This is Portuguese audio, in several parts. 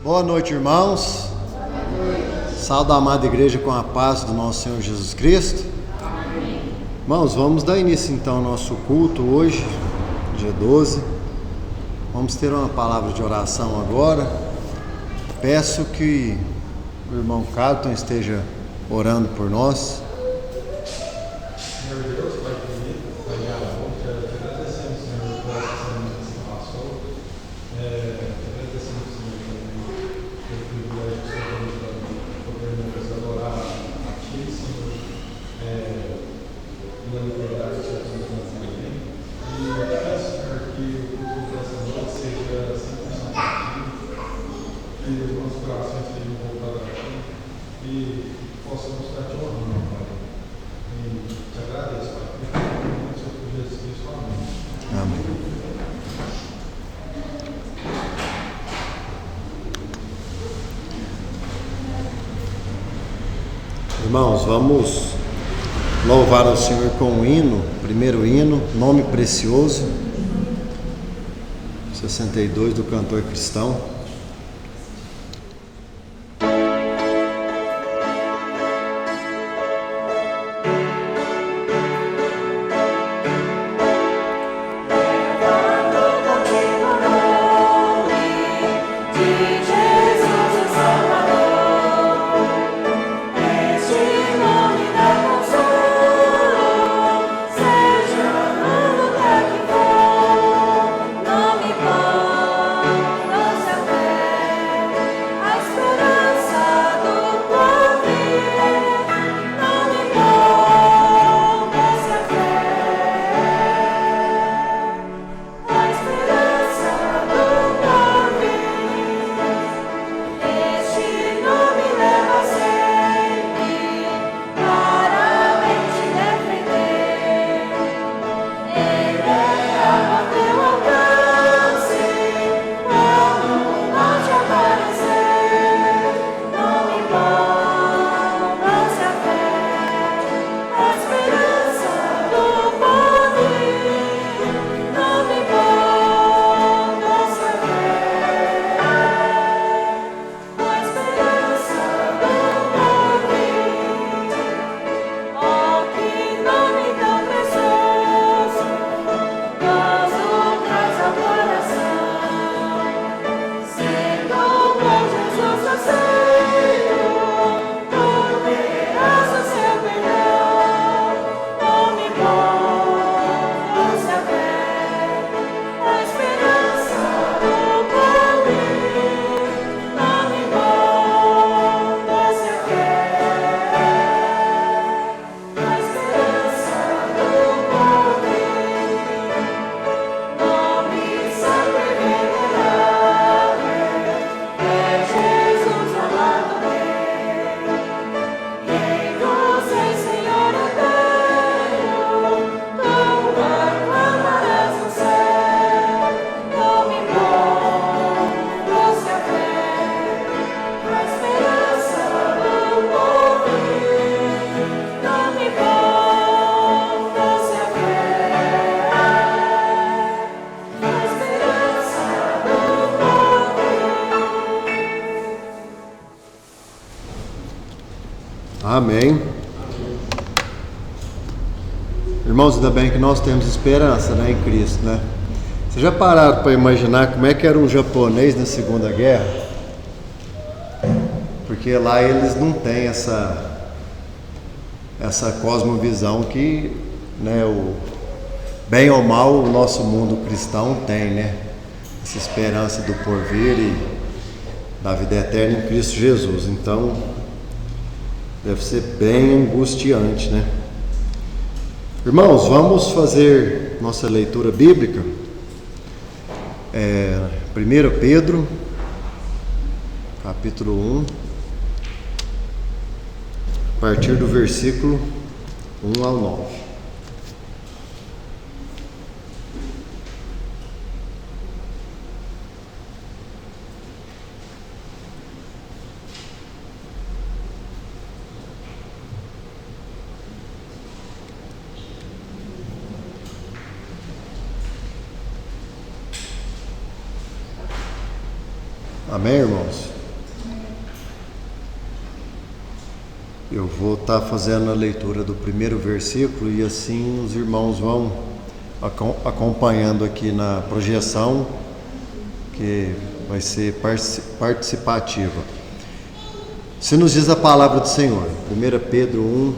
Boa noite, irmãos. Saúde a amada igreja com a paz do nosso Senhor Jesus Cristo. Irmãos, vamos dar início então ao nosso culto hoje, dia 12. Vamos ter uma palavra de oração agora. Peço que o irmão Carlton esteja orando por nós. Senhor Deus, Pai querido, Pai de amor, te agradecemos, Senhor, por essa semana que se passou. Te agradecemos, Senhor, também pelo privilégio que o Senhor nos dá de podermos adorar a Ti, Senhor, pela liberdade que o Senhor nos dá também. E eu peço, Senhor, que o culto dessa noite seja 100% ativo, que os nossos corações sejam voltados a Ti e possamos estar Te honrando, Pai. E te agradeço, Pai, em Senhor por Jesus Cristo. Amém. Amém. Irmãos, vamos louvar ao Senhor com um hino, primeiro hino, Nome Precioso, 62 do cantor cristão. Amém. Irmãos, ainda bem que nós temos esperança, né, em Cristo, né? Vocês já pararam para imaginar como é que era um japonês na Segunda Guerra? Porque lá eles não têm essa cosmovisão que, né, bem ou mal o nosso mundo cristão tem, né? Essa esperança do porvir e da vida eterna em Cristo Jesus. Então, deve ser bem angustiante, né? Irmãos, vamos fazer nossa leitura bíblica. 1 Pedro, capítulo 1, a partir do versículo 1 ao 9. Amém, irmãos? Eu vou estar fazendo a leitura do primeiro versículo e assim os irmãos vão acompanhando aqui na projeção, que vai ser participativa. Se nos diz a palavra do Senhor, 1 Pedro 1,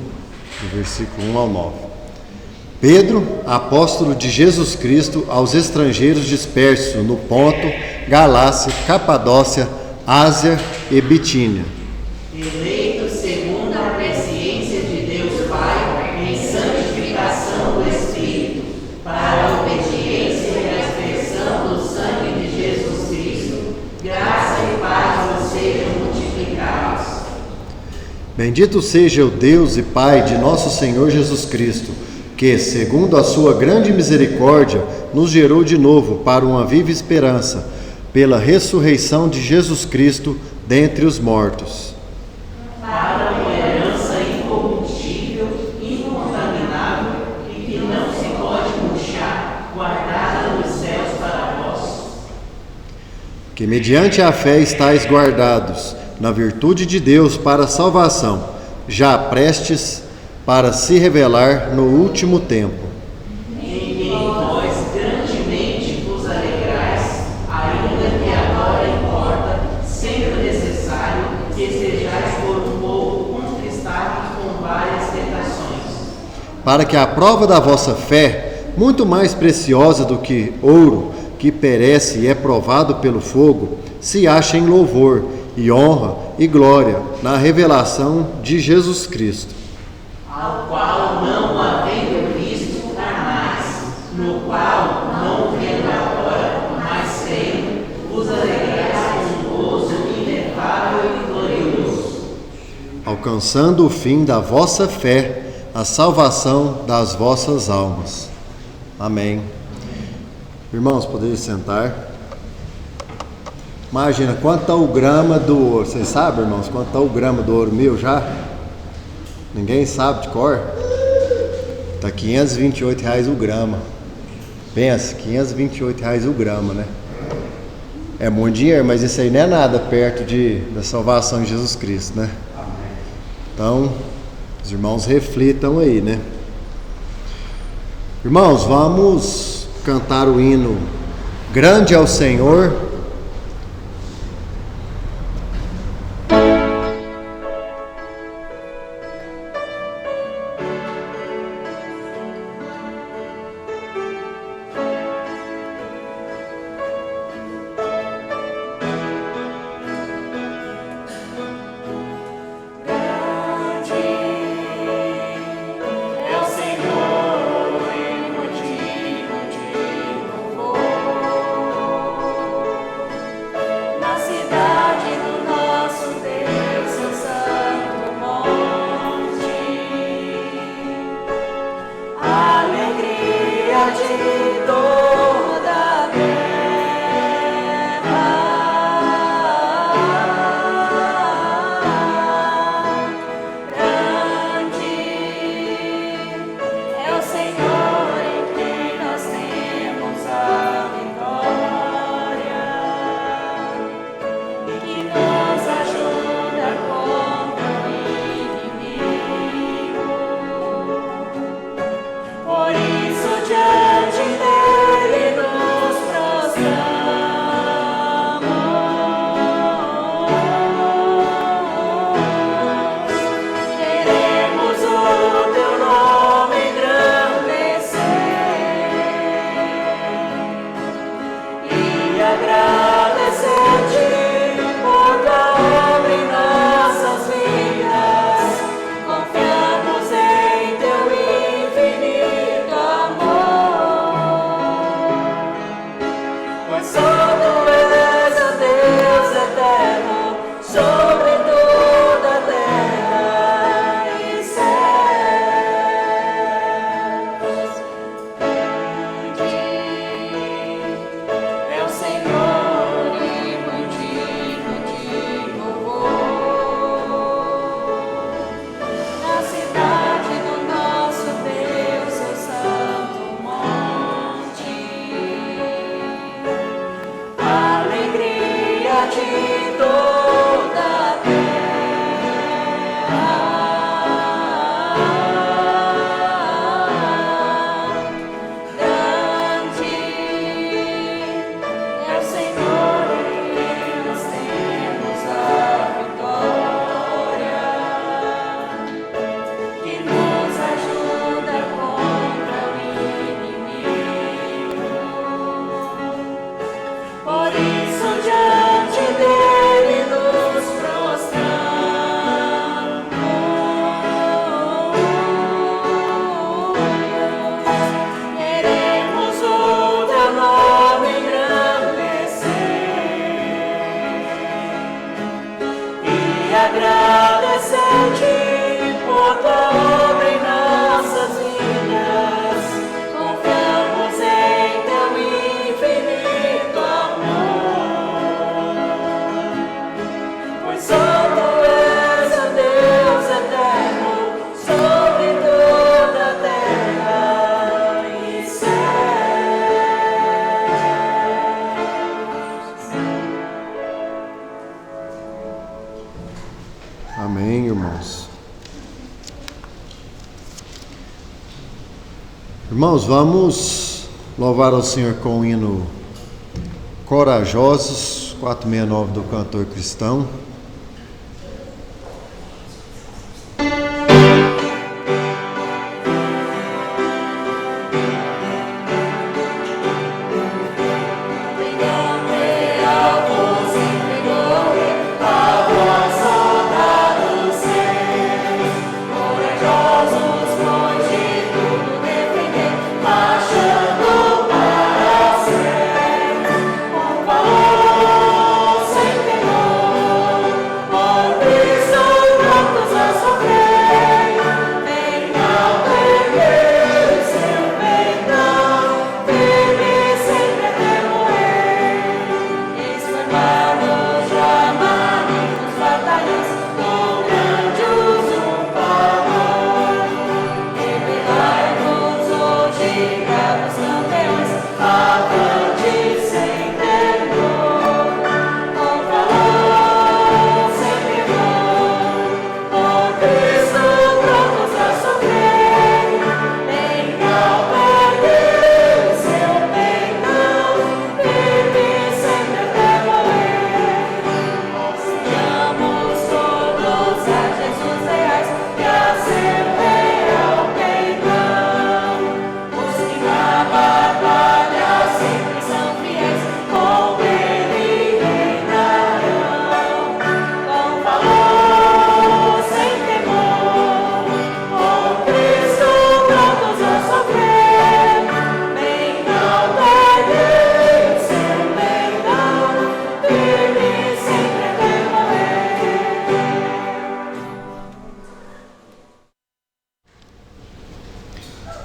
do versículo 1 ao 9. Pedro, apóstolo de Jesus Cristo, aos estrangeiros dispersos no Ponto, Galácia, Capadócia, Ásia e Bitínia. Eleitos segundo a presciência de Deus Pai, em santificação do Espírito, para a obediência e a expressão do sangue de Jesus Cristo, graça e paz vos sejam multiplicados. Bendito seja o Deus e Pai de nosso Senhor Jesus Cristo, que, segundo a sua grande misericórdia, nos gerou de novo para uma viva esperança, pela ressurreição de Jesus Cristo dentre os mortos. Para uma herança incorruptível, incontaminável e que não se pode murchar, guardada nos céus para vós. Que mediante a fé estáis guardados, na virtude de Deus para a salvação, já prestes para se revelar no último tempo. Em quem vós grandemente vos alegrais, ainda que agora importa, sendo necessário que estejais por um pouco contristados com várias tentações. Para que a prova da vossa fé, muito mais preciosa do que ouro, que perece e é provado pelo fogo, se ache em louvor e honra e glória na revelação de Jesus Cristo. Ao qual não havendo visto jamais, no qual não vendo agora, mas crendo, vos alegrais com um gozo inefável e glorioso, Alcançando o fim da vossa fé, a salvação das vossas almas. Amém. Irmãos, poderiam sentar. Imagina quanto está o grama do ouro. Vocês sabem, irmãos, quanto está o grama do ouro mil já? Ninguém sabe de cor? Está R$528 o grama. Pensa, R$528 o grama, né? É muito dinheiro, mas isso aí não é nada perto da salvação de Jesus Cristo, né? Então, os irmãos reflitam aí, né? Irmãos, vamos cantar o hino Grande é o Senhor. Por isso diante Amém, irmãos. Irmãos, vamos louvar ao Senhor com o hino Corajosos, 469 do cantor cristão.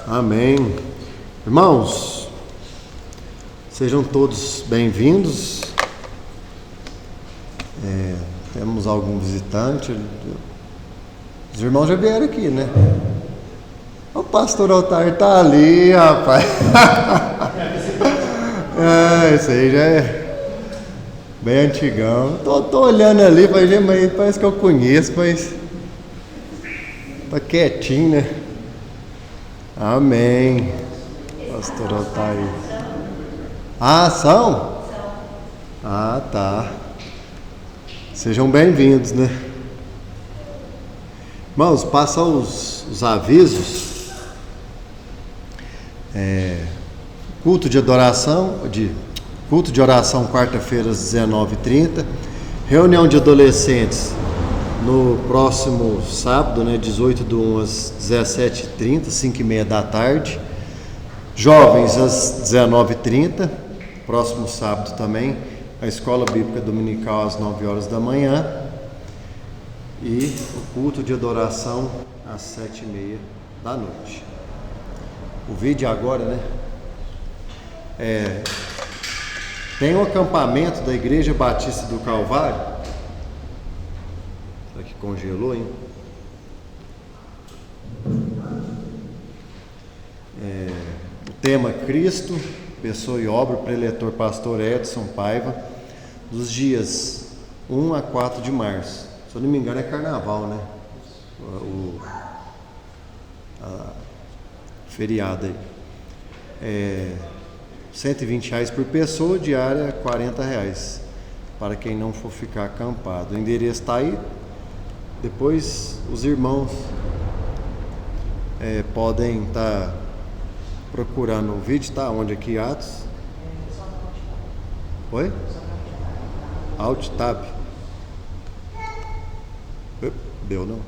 Amém. Irmãos, sejam todos bem-vindos. Temos algum visitante. Os irmãos já vieram aqui, né? O pastor Altair está ali, rapaz. Esse aí já é bem antigão. Tô olhando ali, mas parece que eu conheço, mas tá quietinho, né? Amém. Pastor Altair. Ah, são? Ah, tá. Sejam bem-vindos, né? Irmãos, passa os avisos. Culto de oração quarta-feira às 19h30. Reunião de adolescentes no próximo sábado, né, 18/1 às 17h30, 5h30 da tarde. Jovens às 19h30, próximo sábado também. A Escola Bíblica Dominical às 9h da manhã. E o culto de adoração às 7h30 da noite. O vídeo agora, né? Tem um acampamento da Igreja Batista do Calvário. Será que congelou, hein? O tema Cristo, pessoa e obra, preletor pastor Edson Paiva. dos dias 1 a 4 de março. Se eu não me engano é carnaval, né? A feriado aí. R$ 120 por pessoa, diária R$ 40 para quem não for ficar acampado. O endereço está aí. Depois os irmãos podem estar procurando o vídeo, tá? Onde aqui, Atos? Oi? Alt Tab. Deu não?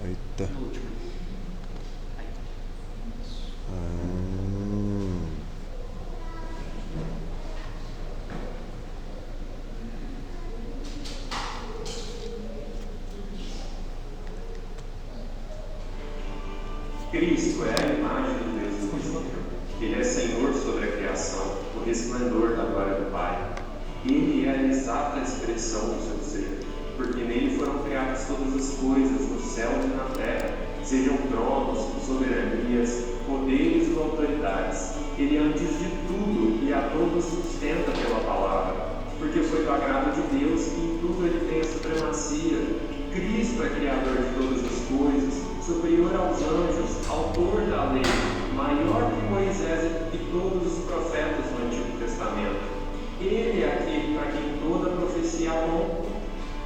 Eita. Cristo é a imagem do Deus invisível. Ele é Senhor sobre a criação, o resplendor da glória do Pai. Ele é a exata expressão do seu ser, porque nele foram criadas todas as coisas, no céu e na terra, sejam tronos, soberanias, poderes ou autoridades. Ele é antes de tudo e a todos sustenta pela palavra, porque foi do agrado de Deus e em tudo ele tem a supremacia. Cristo é criador de todas as coisas, superior aos anjos, autor da lei, maior que Moisés e todos os profetas do Antigo Testamento. Ele é aquele para quem toda profecia aponta.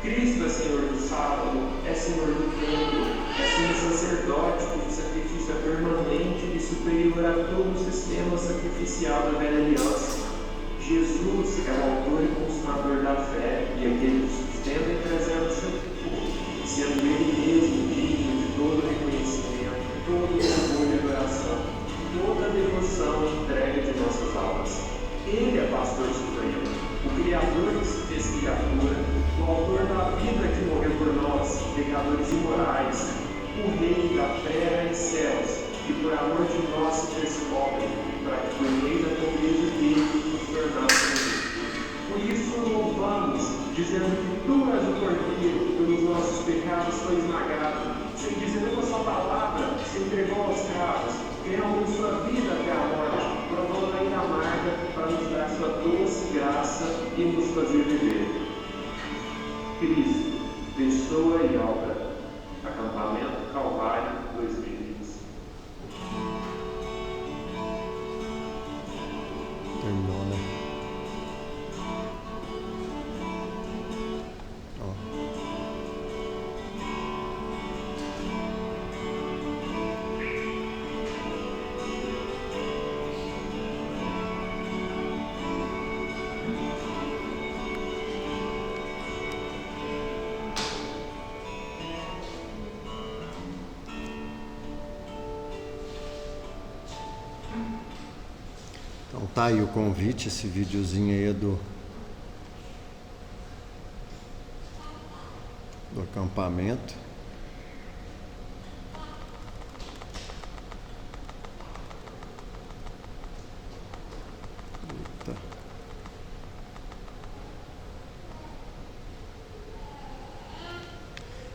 Cristo é Senhor do sábado, é Senhor do templo, é sumo sacerdote cujo sacrifício é permanente e superior a todo o sistema sacrificial da velha aliança. Jesus é o autor e consumador da fé e aquele que sustenta e preserva o seu povo, sendo ele mesmo digno de todo reconhecimento, todo louvor e adoração, toda devoção e entrega de nossas almas. Ele é pastor supremo, o Criador que se fez criatura, o autor da vida que morreu por nós, pecadores imorais, o Rei da terra e céus, que por amor de nós se fez pobre, para que por meio da pobreza dele nos tornássemos. Por isso louvamos, dizendo que tu és o Cordeiro, pelos nossos pecados foi esmagado, sem dizer uma só palavra, se entregou aos cravos, ganhando sua vida até a morte, provando a ira amarga para nos dar sua doce graça e nos fazer viver. Cristo, pessoa e obra. Acampamento Calvário 2025. Terminou, né? Então tá aí o convite, esse videozinho aí é do acampamento. Eita.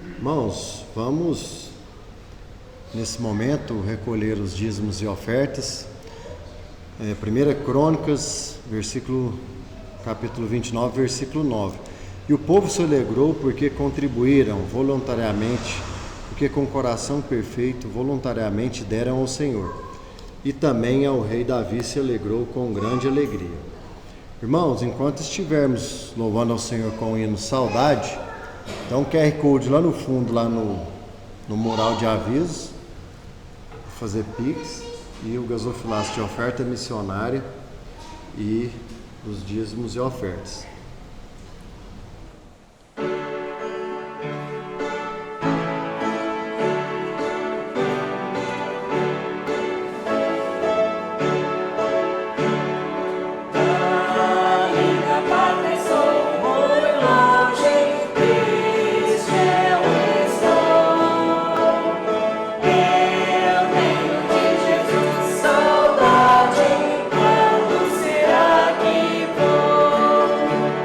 Irmãos, vamos nesse momento recolher os dízimos e ofertas. 1 Crônicas, capítulo 29, versículo 9. E o povo se alegrou porque contribuíram voluntariamente, porque com coração perfeito voluntariamente deram ao Senhor. E também ao rei Davi se alegrou com grande alegria. Irmãos, enquanto estivermos louvando ao Senhor com o hino Saudade, então o QR Code lá no fundo, lá no mural de aviso, fazer Pix, e o gasofilaço de oferta missionária e os dízimos e ofertas. Saudade, quando será que vou?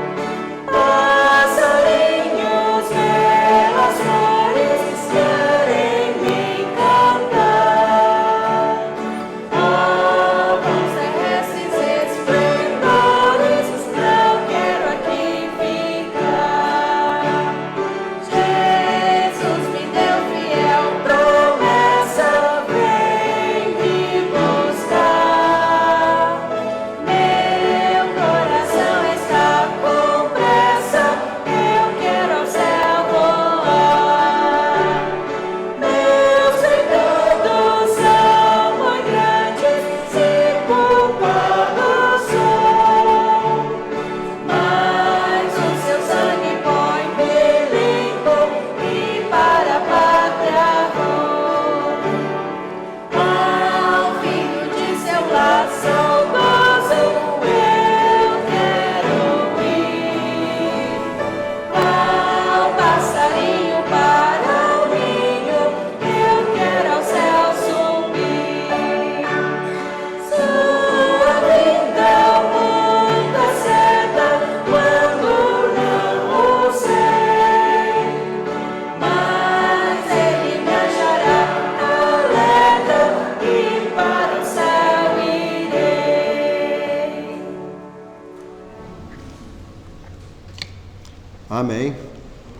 Amém.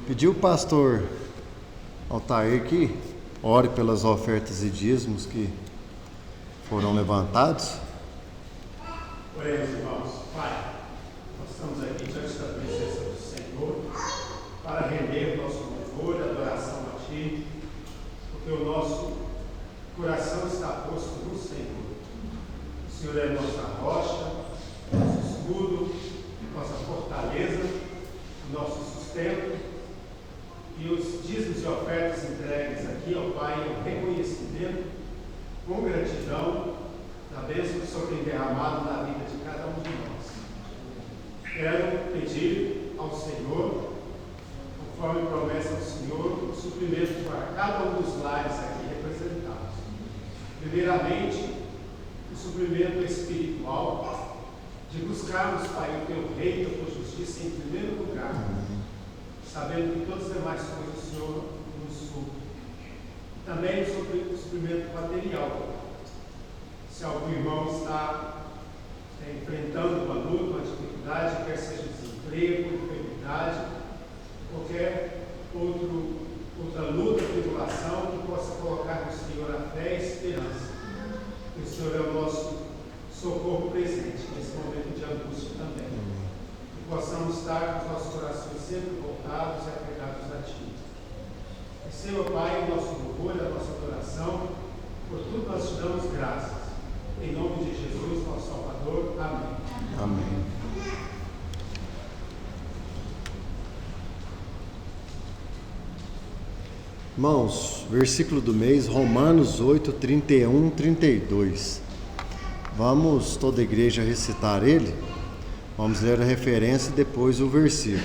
Pediu o pastor Altair que ore pelas ofertas e dízimos que foram levantados. Oremos, irmãos. Pai, nós estamos aqui diante da presença do Senhor para render nosso louvor e adoração a Ti, porque o nosso coração está posto no Senhor. O Senhor é nossa rocha, nosso escudo, nossa fortaleza, nosso sustento, e os dízimos e ofertas entregues aqui ao Pai é um reconhecimento com gratidão da bênção que o Senhor tem derramado na vida de cada um de nós. Quero pedir ao Senhor, conforme promessa do Senhor, o suprimento para cada um dos lares aqui representados. Primeiramente, o suprimento espiritual, de buscarmos, Pai, o Teu reino e a Tua justiça em primeiro lugar, sabendo que todas as demais coisas o Senhor nos supre. Também o suprimento material. Se algum irmão está enfrentando uma luta, uma dificuldade, quer seja desemprego, enfermidade, qualquer outra luta, tribulação, que possa colocar no Senhor a fé e a esperança. O Senhor é o nosso socorro presente nesse momento de angústia também. Que possamos estar com os nossos corações sempre voltados e apegados a Ti. Senhor Pai, o nosso louvor, a nossa adoração, por tudo nós te damos graças. Em nome de Jesus, nosso Salvador. Amém. Amém. Irmãos, versículo do mês, Romanos 8, 31, 32. Vamos, toda a igreja, recitar ele. Vamos ler a referência e depois o versículo.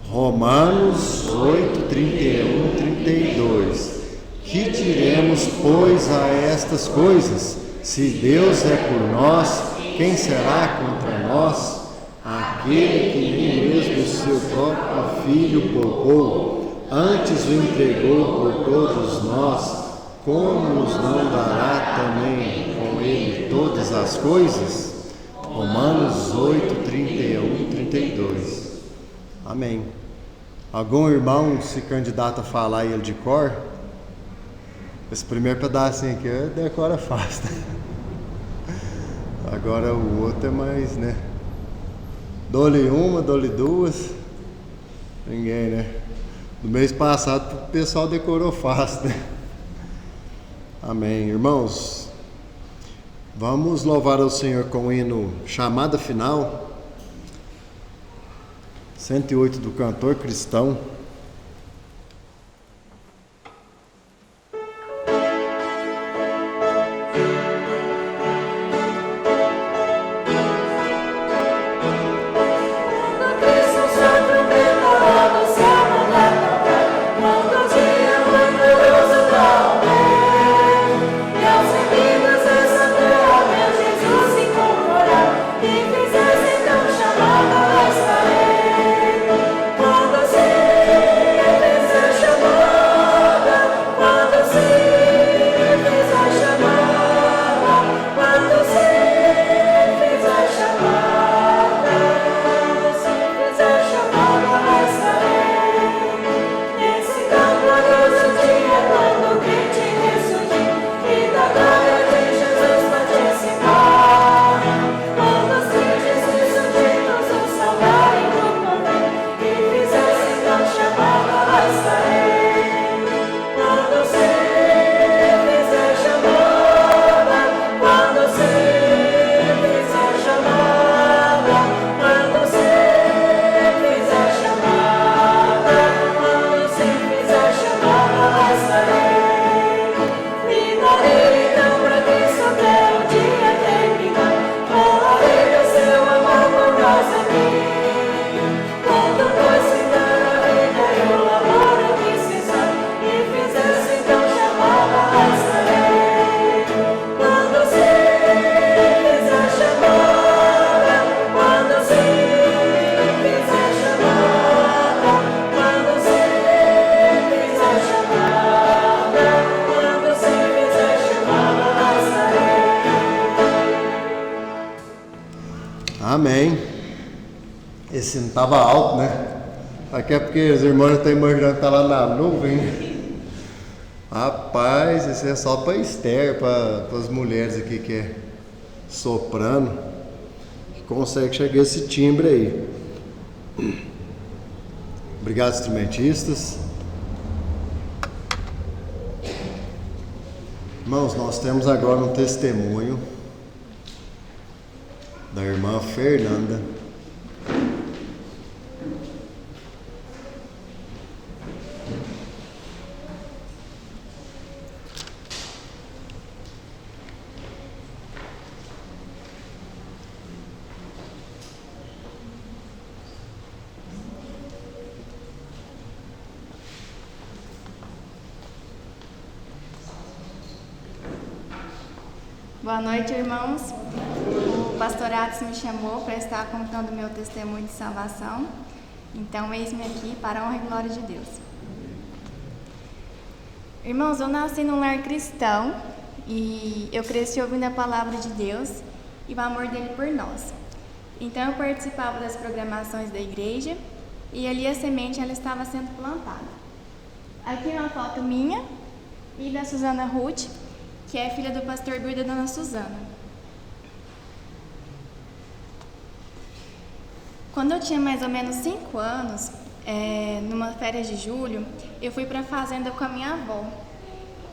Romanos 8, 31, 32. Que diremos, pois, a estas coisas? Se Deus é por nós, quem será contra nós? Aquele que nem mesmo o seu próprio Filho poupou, antes o entregou por todos nós, como nos não dará também com ele todas as coisas? Romanos 8, 31, 32. Amém. Algum irmão se candidata a falar ele de cor? Esse primeiro pedacinho aqui decora fácil, né? Agora o outro é mais, né? Dou-lhe uma, dou-lhe duas. Ninguém, né? No mês passado o pessoal decorou fácil, né? Amém. Irmãos, vamos louvar ao Senhor com o hino Chamada Final, 108 do cantor cristão. Esse não estava alto, né? Aqui é porque os irmãos já estão imaginando que tá lá na nuvem. Rapaz, esse é só para Esther, para as mulheres aqui que é soprano, que consegue chegar esse timbre aí. Obrigado, instrumentistas. Irmãos, nós temos agora um testemunho da irmã Fernanda. Boa noite, irmãos. O pastor Adson me chamou para estar contando meu testemunho de salvação. Então, eis-me aqui para a honra e glória de Deus. Irmãos, eu nasci num lar cristão e eu cresci ouvindo a palavra de Deus e o amor dele por nós. Então, eu participava das programações da igreja e ali a semente ela estava sendo plantada. Aqui é uma foto minha e da Susana Ruth, que é filha do pastor Bill e da dona Susana. Quando eu tinha mais ou menos 5 anos, numa férias de julho, eu fui para a fazenda com a minha avó.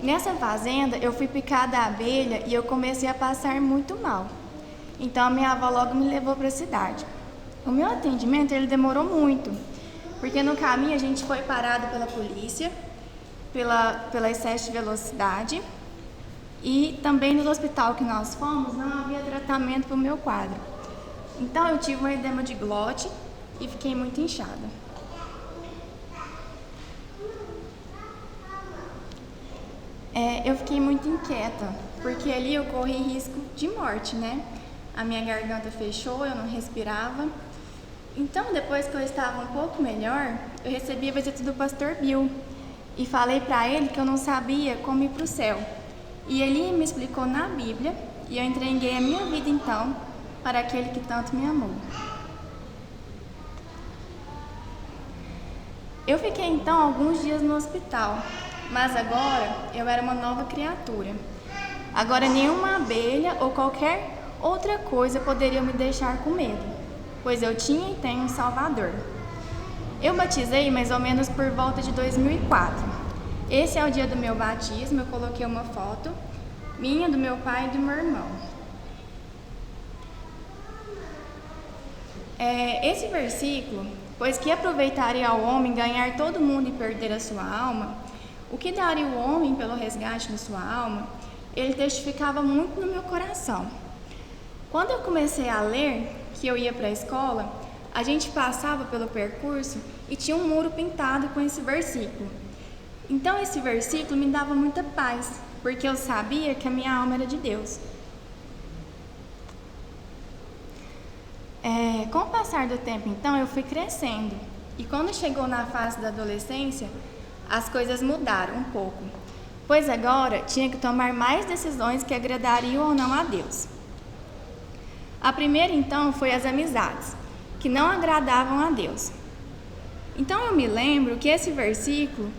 Nessa fazenda, eu fui picada a abelha e eu comecei a passar muito mal. Então, a minha avó logo me levou para a cidade. O meu atendimento ele demorou muito, porque no caminho a gente foi parado pela polícia, pela excesso de velocidade. E também no hospital que nós fomos, não havia tratamento para o meu quadro. Então eu tive um edema de glote e fiquei muito inchada. Eu fiquei muito inquieta, porque ali eu corri risco de morte, né? A minha garganta fechou, eu não respirava. Então, depois que eu estava um pouco melhor, eu recebi a visita do pastor Bill e falei para ele que eu não sabia como ir para o céu. E ele me explicou na Bíblia e eu entreguei a minha vida então para aquele que tanto me amou. Eu fiquei então alguns dias no hospital, mas agora eu era uma nova criatura. Agora nenhuma abelha ou qualquer outra coisa poderia me deixar com medo, pois eu tinha e tenho um Salvador. Eu batizei mais ou menos por volta de 2004. Esse é o dia do meu batismo, eu coloquei uma foto minha, do meu pai e do meu irmão. Esse versículo, pois que aproveitaria ao homem ganhar todo mundo e perder a sua alma, o que daria o homem pelo resgate da sua alma, ele testificava muito no meu coração. Quando eu comecei a ler, que eu ia para a escola, a gente passava pelo percurso e tinha um muro pintado com esse versículo. Então esse versículo me dava muita paz, porque eu sabia que a minha alma era de Deus. Com o passar do tempo, então, eu fui crescendo. E quando chegou na fase da adolescência, as coisas mudaram um pouco. Pois agora tinha que tomar mais decisões que agradariam ou não a Deus. A primeira, então, foi as amizades, que não agradavam a Deus. Então eu me lembro que esse versículo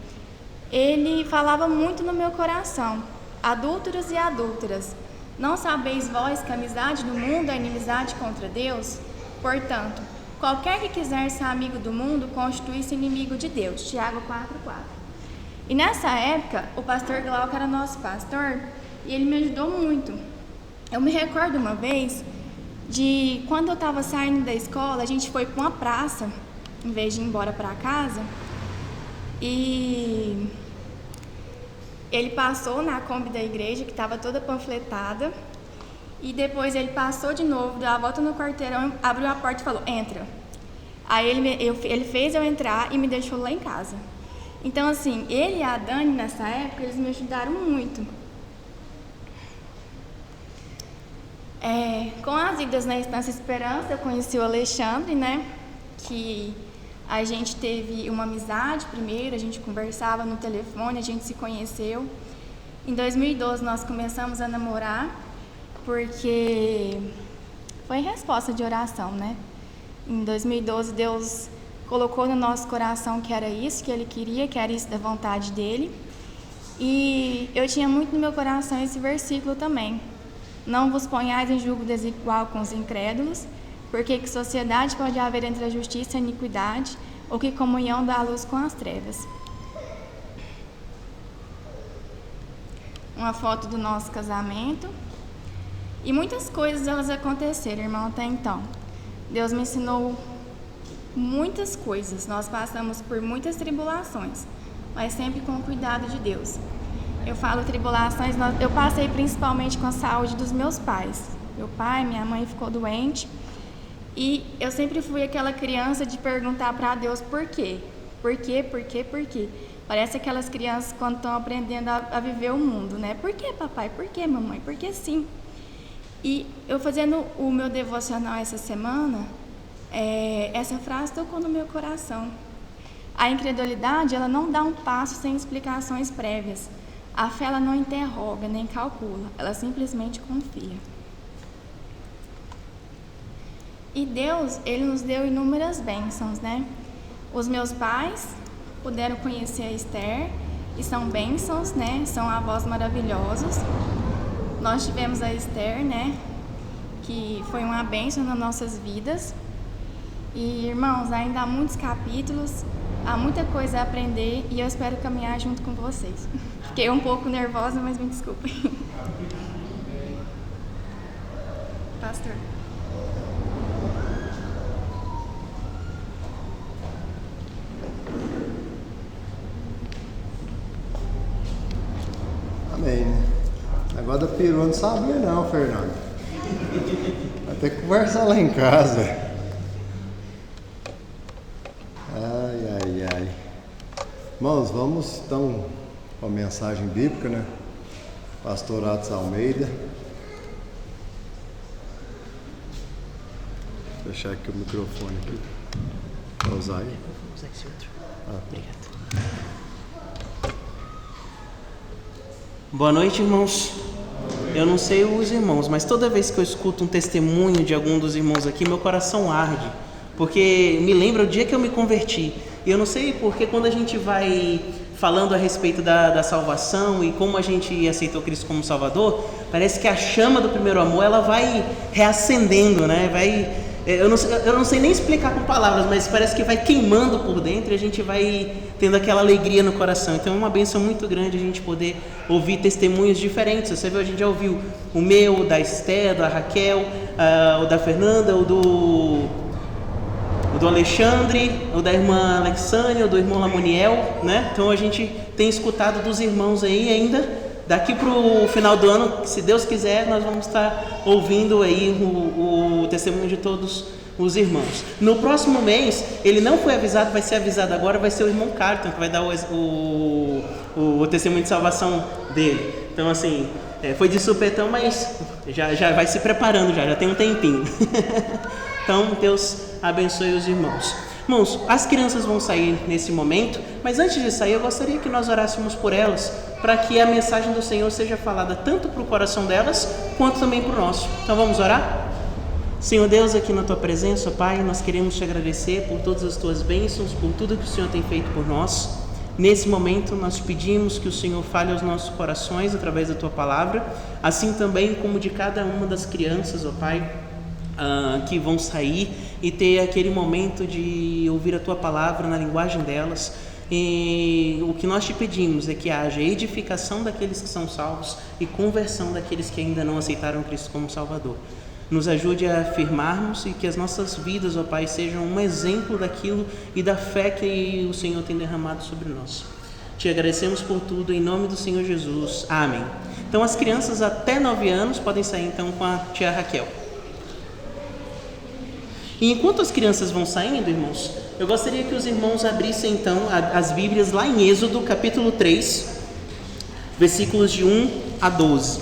ele falava muito no meu coração. Adúlteros e adúlteras, não sabeis vós que a amizade do mundo é inimizade contra Deus? Portanto, qualquer que quiser ser amigo do mundo, constitui-se inimigo de Deus. Tiago 4:4. E nessa época, o pastor Glauco era nosso pastor e ele me ajudou muito. Eu me recordo uma vez de quando eu estava saindo da escola, a gente foi para uma praça, em vez de ir embora para casa, e ele passou na Kombi da igreja, que estava toda panfletada, e depois ele passou de novo, deu a volta no quarteirão, abriu a porta e falou, entra. Aí ele fez eu entrar e me deixou lá em casa. Então, assim, ele e a Dani, nessa época, eles me ajudaram muito. Com as idas na Estância Esperança, eu conheci o Alexandre, né, que a gente teve uma amizade primeiro, a gente conversava no telefone, a gente se conheceu. Em 2012 nós começamos a namorar, porque foi resposta de oração, né? Em 2012, Deus colocou no nosso coração que era isso que Ele queria, que era isso da vontade dEle. E eu tinha muito no meu coração esse versículo também. Não vos ponhais em julgo desigual com os incrédulos, porque que sociedade pode haver entre a justiça e a iniquidade, ou que comunhão da luz com as trevas. Uma foto do nosso casamento. E muitas coisas elas aconteceram, irmão, até então. Deus me ensinou muitas coisas. Nós passamos por muitas tribulações, mas sempre com o cuidado de Deus. Eu falo tribulações, eu passei principalmente com a saúde dos meus pais. Meu pai, minha mãe ficou doente. E eu sempre fui aquela criança de perguntar para Deus por quê? Por quê? Por quê? Por quê? Parece aquelas crianças quando estão aprendendo a viver o mundo, né? Por que, papai? Por que, mamãe? Por que sim? E eu fazendo o meu devocional essa semana, essa frase tocou no meu coração. A incredulidade, ela não dá um passo sem explicações prévias. A fé, ela não interroga, nem calcula. Ela simplesmente confia. E Deus, Ele nos deu inúmeras bênçãos, né? Os meus pais puderam conhecer a Esther e são bênçãos, né? São avós maravilhosos. Nós tivemos a Esther, né? Que foi uma bênção nas nossas vidas. E, irmãos, ainda há muitos capítulos, há muita coisa a aprender e eu espero caminhar junto com vocês. Fiquei um pouco nervosa, mas me desculpem. Pastor. Amém, né? Negócio da perua não sabia não, Fernando. Vai ter que conversar lá em casa. Ai. Irmãos, vamos então com a mensagem bíblica, né? Pastor Atos Almeida. Vou fechar aqui o microfone aqui. Vou usar aí? Vou usar esse outro. Obrigado. Boa noite, irmãos. Eu não sei os irmãos, mas toda vez que eu escuto um testemunho de algum dos irmãos aqui, meu coração arde, porque me lembra o dia que eu me converti. E eu não sei porque quando a gente vai falando a respeito da salvação e como a gente aceitou Cristo como Salvador, parece que a chama do primeiro amor, ela vai reacendendo, né? Eu não sei nem explicar com palavras, mas parece que vai queimando por dentro e a gente vai tendo aquela alegria no coração. Então é uma bênção muito grande a gente poder ouvir testemunhos diferentes. Você viu, a gente já ouviu o meu, o da Esther, da Raquel, o da Fernanda, o do Alexandre, o da irmã Alexânia, o do irmão Lamoniel, né? Então a gente tem escutado dos irmãos aí ainda. Daqui para o final do ano, se Deus quiser, nós vamos estar ouvindo aí o testemunho de todos os irmãos. No próximo mês, ele não foi avisado, vai ser avisado agora, vai ser o irmão Carlton que vai dar o testemunho de salvação dele. Então assim, foi de supetão, mas já vai se preparando, já tem um tempinho. Então Deus abençoe os irmãos. Irmãos, as crianças vão sair nesse momento, mas antes de sair eu gostaria que nós orássemos por elas, para que a mensagem do Senhor seja falada tanto para o coração delas, quanto também para o nosso. Então vamos orar? Senhor Deus, aqui na Tua presença, Pai, nós queremos Te agradecer por todas as Tuas bênçãos, por tudo que o Senhor tem feito por nós. Nesse momento nós pedimos que o Senhor fale aos nossos corações através da Tua palavra, assim também como de cada uma das crianças, ó Pai, que vão sair e ter aquele momento de ouvir a Tua palavra na linguagem delas. E o que nós Te pedimos é que haja edificação daqueles que são salvos e conversão daqueles que ainda não aceitaram Cristo como Salvador. Nos ajude a afirmarmos e que as nossas vidas, ó Pai, sejam um exemplo daquilo e da fé que o Senhor tem derramado sobre nós. Te agradecemos por tudo, em nome do Senhor Jesus. Amém. Então as crianças até 9 anos podem sair então com a tia Raquel. E enquanto as crianças vão saindo, irmãos, eu gostaria que os irmãos abrissem então as Bíblias lá em Êxodo, capítulo 3, versículos de 1 a 12.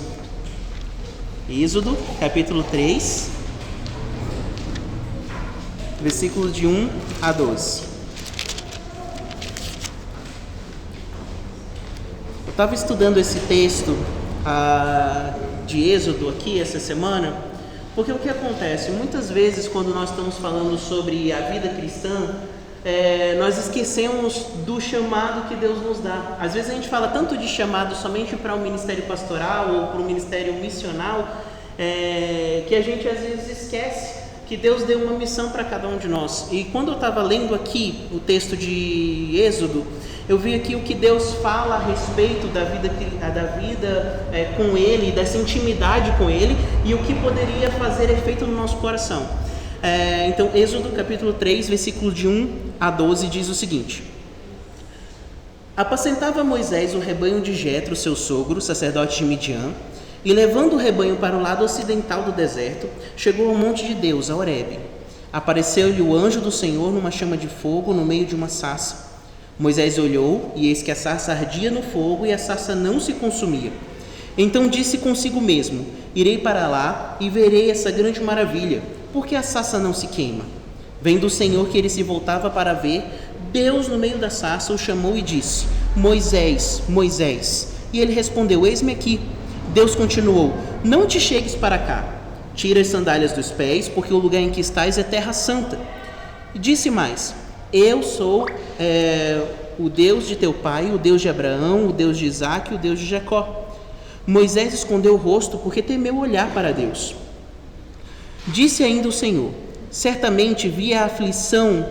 Êxodo, capítulo 3, versículos de 1 a 12. Eu estava estudando esse texto de Êxodo aqui essa semana, Porque o que acontece? Muitas vezes, quando nós estamos falando sobre a vida cristã, nós esquecemos do chamado que Deus nos dá. Às vezes a gente fala tanto de chamado somente para o ministério pastoral ou para o ministério missional, que a gente às vezes esquece que Deus deu uma missão para cada um de nós. E quando eu estava lendo aqui o texto de Êxodo, eu vi aqui o que Deus fala a respeito da vida com Ele, dessa intimidade com Ele, e o que poderia fazer efeito no nosso coração. Então, Êxodo capítulo 3, versículo de 1 a 12, diz o seguinte: Apacentava Moisés o rebanho de Jetro, seu sogro, sacerdote de Midian, e levando o rebanho para o lado ocidental do deserto, chegou ao monte de Deus, a Horebe. Apareceu-lhe o anjo do Senhor numa chama de fogo no meio de uma sarça. Moisés olhou, e eis que a sarça ardia no fogo, e a sarça não se consumia. Então disse consigo mesmo: Irei para lá e verei essa grande maravilha, porque a sarça não se queima. Vendo o Senhor que ele se voltava para ver, Deus no meio da sarça o chamou e disse: Moisés, Moisés. E ele respondeu: Eis-me aqui. Deus continuou: Não te chegues para cá. Tira as sandálias dos pés, porque o lugar em que estás é terra santa. E disse mais: Eu sou o Deus de teu pai, o Deus de Abraão, o Deus de Isaque, o Deus de Jacó. Moisés escondeu o rosto porque temeu olhar para Deus. Disse ainda o Senhor: Certamente vi a aflição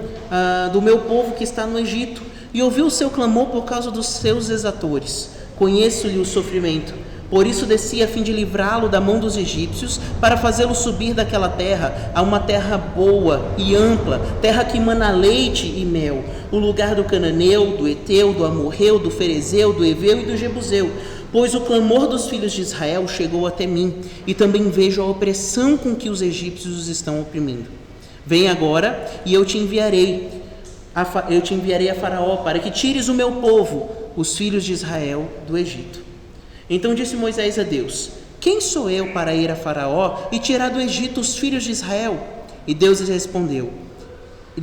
do meu povo que está no Egito, e ouvi o seu clamor por causa dos seus exatores. Conheço-lhe o sofrimento. Por isso desci a fim de livrá-lo da mão dos egípcios, para fazê-lo subir daquela terra a uma terra boa e ampla, terra que mana leite e mel, o lugar do cananeu, do eteu, do amorreu, do ferezeu, do heveu e do jebuseu. Pois o clamor dos filhos de Israel chegou até mim, e também vejo a opressão com que os egípcios os estão oprimindo. Vem agora, e eu te enviarei a Faraó, para que tires o meu povo, os filhos de Israel, do Egito. Então disse Moisés a Deus: Quem sou eu para ir a Faraó e tirar do Egito os filhos de Israel? E Deus lhe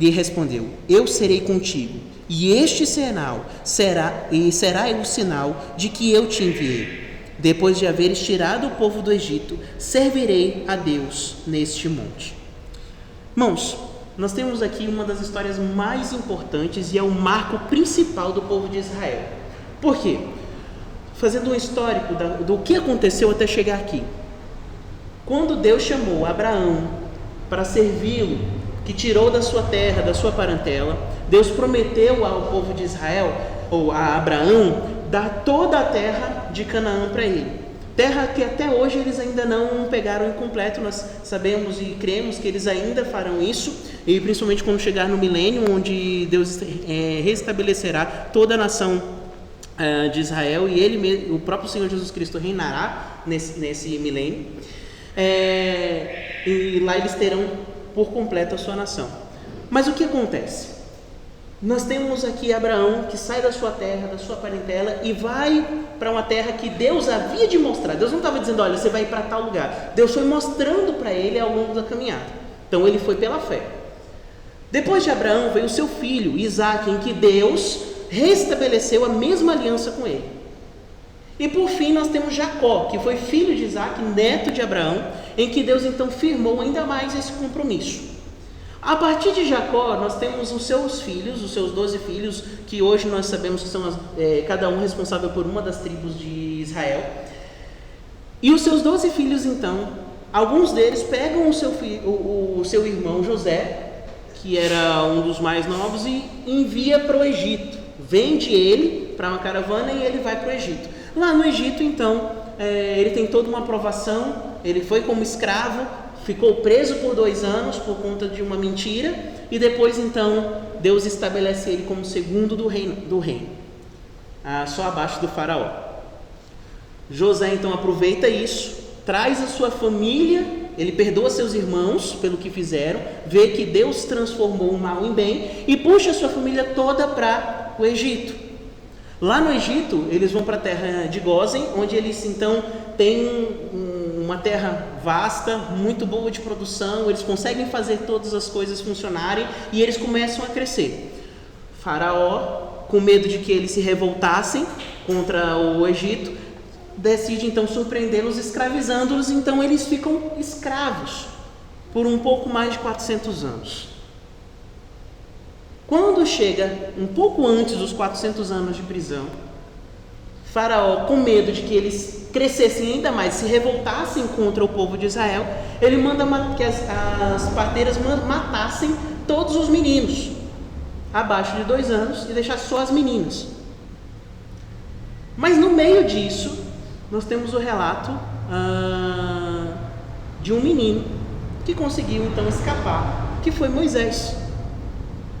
respondeu: Eu serei contigo, e este sinal será o sinal de que eu te enviei. Depois de haveres tirado o povo do Egito, servirei a Deus neste monte. Irmãos, nós temos aqui uma das histórias mais importantes e é o marco principal do povo de Israel. Por quê? Fazendo um histórico do que aconteceu até chegar aqui. Quando Deus chamou Abraão para servi-lo, que tirou da sua terra, da sua parentela, Deus prometeu ao povo de Israel, ou a Abraão, dar toda a terra de Canaã para ele. Terra que até hoje eles ainda não pegaram incompleto. Nós sabemos e cremos que eles ainda farão isso, e principalmente quando chegar no milênio, onde Deus restabelecerá toda a nação de Israel, e ele, o próprio Senhor Jesus Cristo, reinará nesse milênio, e lá eles terão por completo a sua nação. Mas o que acontece? Nós temos aqui Abraão, que sai da sua terra, da sua parentela, e vai para uma terra que Deus havia de mostrar. Deus não estava dizendo: olha, você vai ir para tal lugar. Deus foi mostrando para ele ao longo da caminhada. Então ele foi pela fé. Depois de Abraão veio o seu filho Isaque, em que Deus restabeleceu a mesma aliança com ele. E por fim nós temos Jacó, que foi filho de Isaque, neto de Abraão, em que Deus então firmou ainda mais esse compromisso. A partir de Jacó nós temos os seus filhos, os seus 12 filhos, que hoje nós sabemos que são cada um responsável por uma das tribos de Israel. E os seus 12 filhos então, alguns deles pegam o seu irmão José, que era um dos mais novos, e envia para o Egito. Vende ele para uma caravana e ele vai para o Egito. Lá no Egito, então, ele tem toda uma aprovação. Ele foi como escravo, ficou preso por 2 anos por conta de uma mentira, e depois, então, Deus estabelece ele como segundo do reino, só abaixo do faraó. José, então, aproveita isso, traz a sua família, ele perdoa seus irmãos pelo que fizeram, vê que Deus transformou o mal em bem e puxa a sua família toda para o Egito. Lá no Egito, eles vão para a terra de Gósen, onde eles então têm uma terra vasta, muito boa de produção, eles conseguem fazer todas as coisas funcionarem e eles começam a crescer. Faraó, com medo de que eles se revoltassem contra o Egito, decide então surpreendê-los escravizando-os, então eles ficam escravos por um pouco mais de 400 anos. Quando chega um pouco antes dos 400 anos de prisão, Faraó, com medo de que eles crescessem ainda mais, se revoltassem contra o povo de Israel, ele manda que as parteiras matassem todos os meninos abaixo de 2 anos e deixassem só as meninas. Mas no meio disso, nós temos o relato de um menino que conseguiu então escapar, que foi Moisés,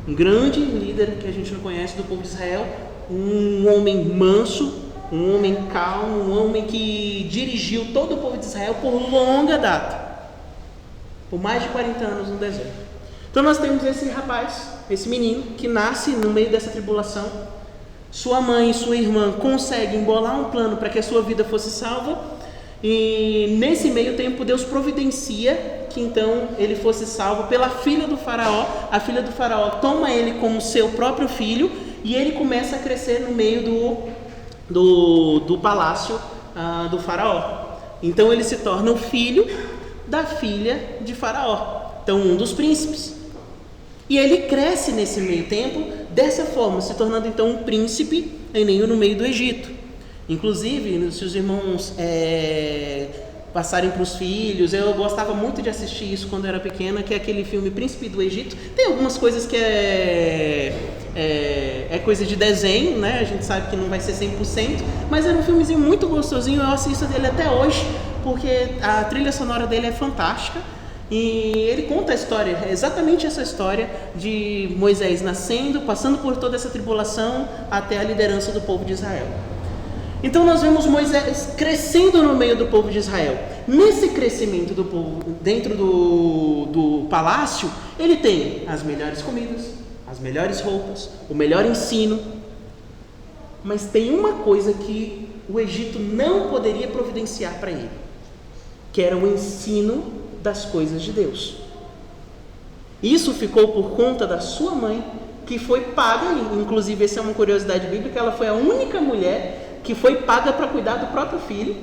um grande líder que a gente não conhece do povo de Israel, um homem manso, um homem calmo, um homem que dirigiu todo o povo de Israel por longa data, por mais de 40 anos no deserto. Então nós temos esse rapaz, esse menino, que nasce no meio dessa tribulação. Sua mãe e sua irmã conseguem bolar um plano para que a sua vida fosse salva, e nesse meio tempo Deus providencia que então ele fosse salvo pela filha do faraó. A filha do faraó toma ele como seu próprio filho, e ele começa a crescer no meio do palácio do faraó. Então ele se torna o filho da filha de faraó, então um dos príncipes. E ele cresce nesse meio tempo dessa forma, se tornando então um príncipe no meio do Egito. Inclusive, se os irmãos passarem para os filhos, eu gostava muito de assistir isso quando eu era pequena, que é aquele filme Príncipe do Egito. Tem algumas coisas que é coisa de desenho, né? A gente sabe que não vai ser 100%, mas era um filmezinho muito gostosinho. Eu assisto dele até hoje, porque a trilha sonora dele é fantástica. E ele conta a história, exatamente essa história de Moisés nascendo, passando por toda essa tribulação até a liderança do povo de Israel. Então nós vemos Moisés crescendo no meio do povo de Israel. Nesse crescimento do povo dentro do palácio, ele tem as melhores comidas, as melhores roupas, o melhor ensino. Mas tem uma coisa que o Egito não poderia providenciar para ele, que era o ensino das coisas de Deus. Isso ficou por conta da sua mãe, que foi paga, inclusive essa é uma curiosidade bíblica, ela foi a única mulher que foi paga para cuidar do próprio filho,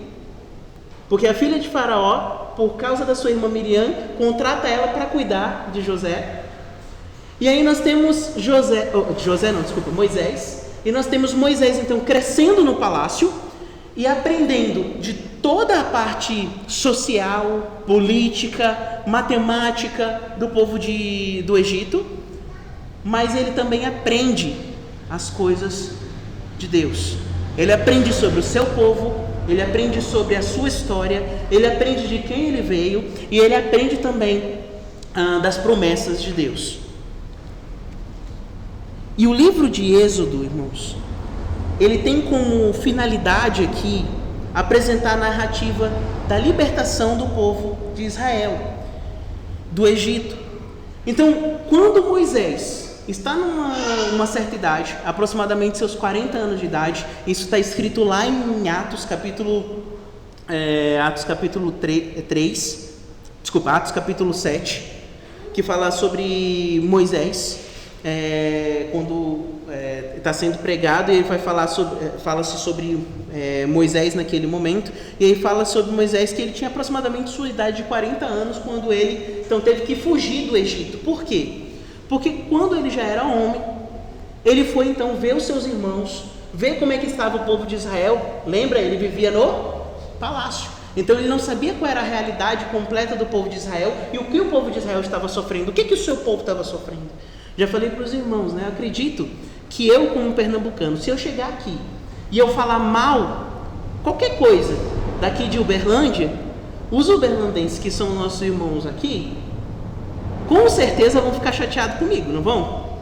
porque a filha de Faraó, por causa da sua irmã Miriam, contrata ela para cuidar de José. E aí nós temos Moisés, e nós temos Moisés então crescendo no palácio e aprendendo de toda a parte social, política, matemática do povo do Egito, mas ele também aprende as coisas de Deus. Ele aprende sobre o seu povo, ele aprende sobre a sua história, ele aprende de quem ele veio, e ele aprende também das promessas de Deus. E o livro de Êxodo, irmãos, ele tem como finalidade aqui apresentar a narrativa da libertação do povo de Israel, do Egito. Então, quando Moisés está numa certa idade, aproximadamente seus 40 anos de idade, isso está escrito lá em Atos capítulo 7, que fala sobre Moisés, quando está sendo pregado, e ele vai fala-se sobre Moisés naquele momento, e aí fala sobre Moisés que ele tinha aproximadamente sua idade de 40 anos quando ele então teve que fugir do Egito. Por quê? Porque quando ele já era homem, ele foi então ver os seus irmãos, ver como é que estava o povo de Israel. Lembra? Ele vivia no palácio, então ele não sabia qual era a realidade completa do povo de Israel e o que o povo de Israel estava sofrendo, o que o seu povo estava sofrendo. Já falei para os irmãos, né? Eu acredito que eu, como pernambucano, se eu chegar aqui e eu falar mal qualquer coisa daqui de Uberlândia, os uberlandenses, que são nossos irmãos aqui, com certeza vão ficar chateados comigo, não vão?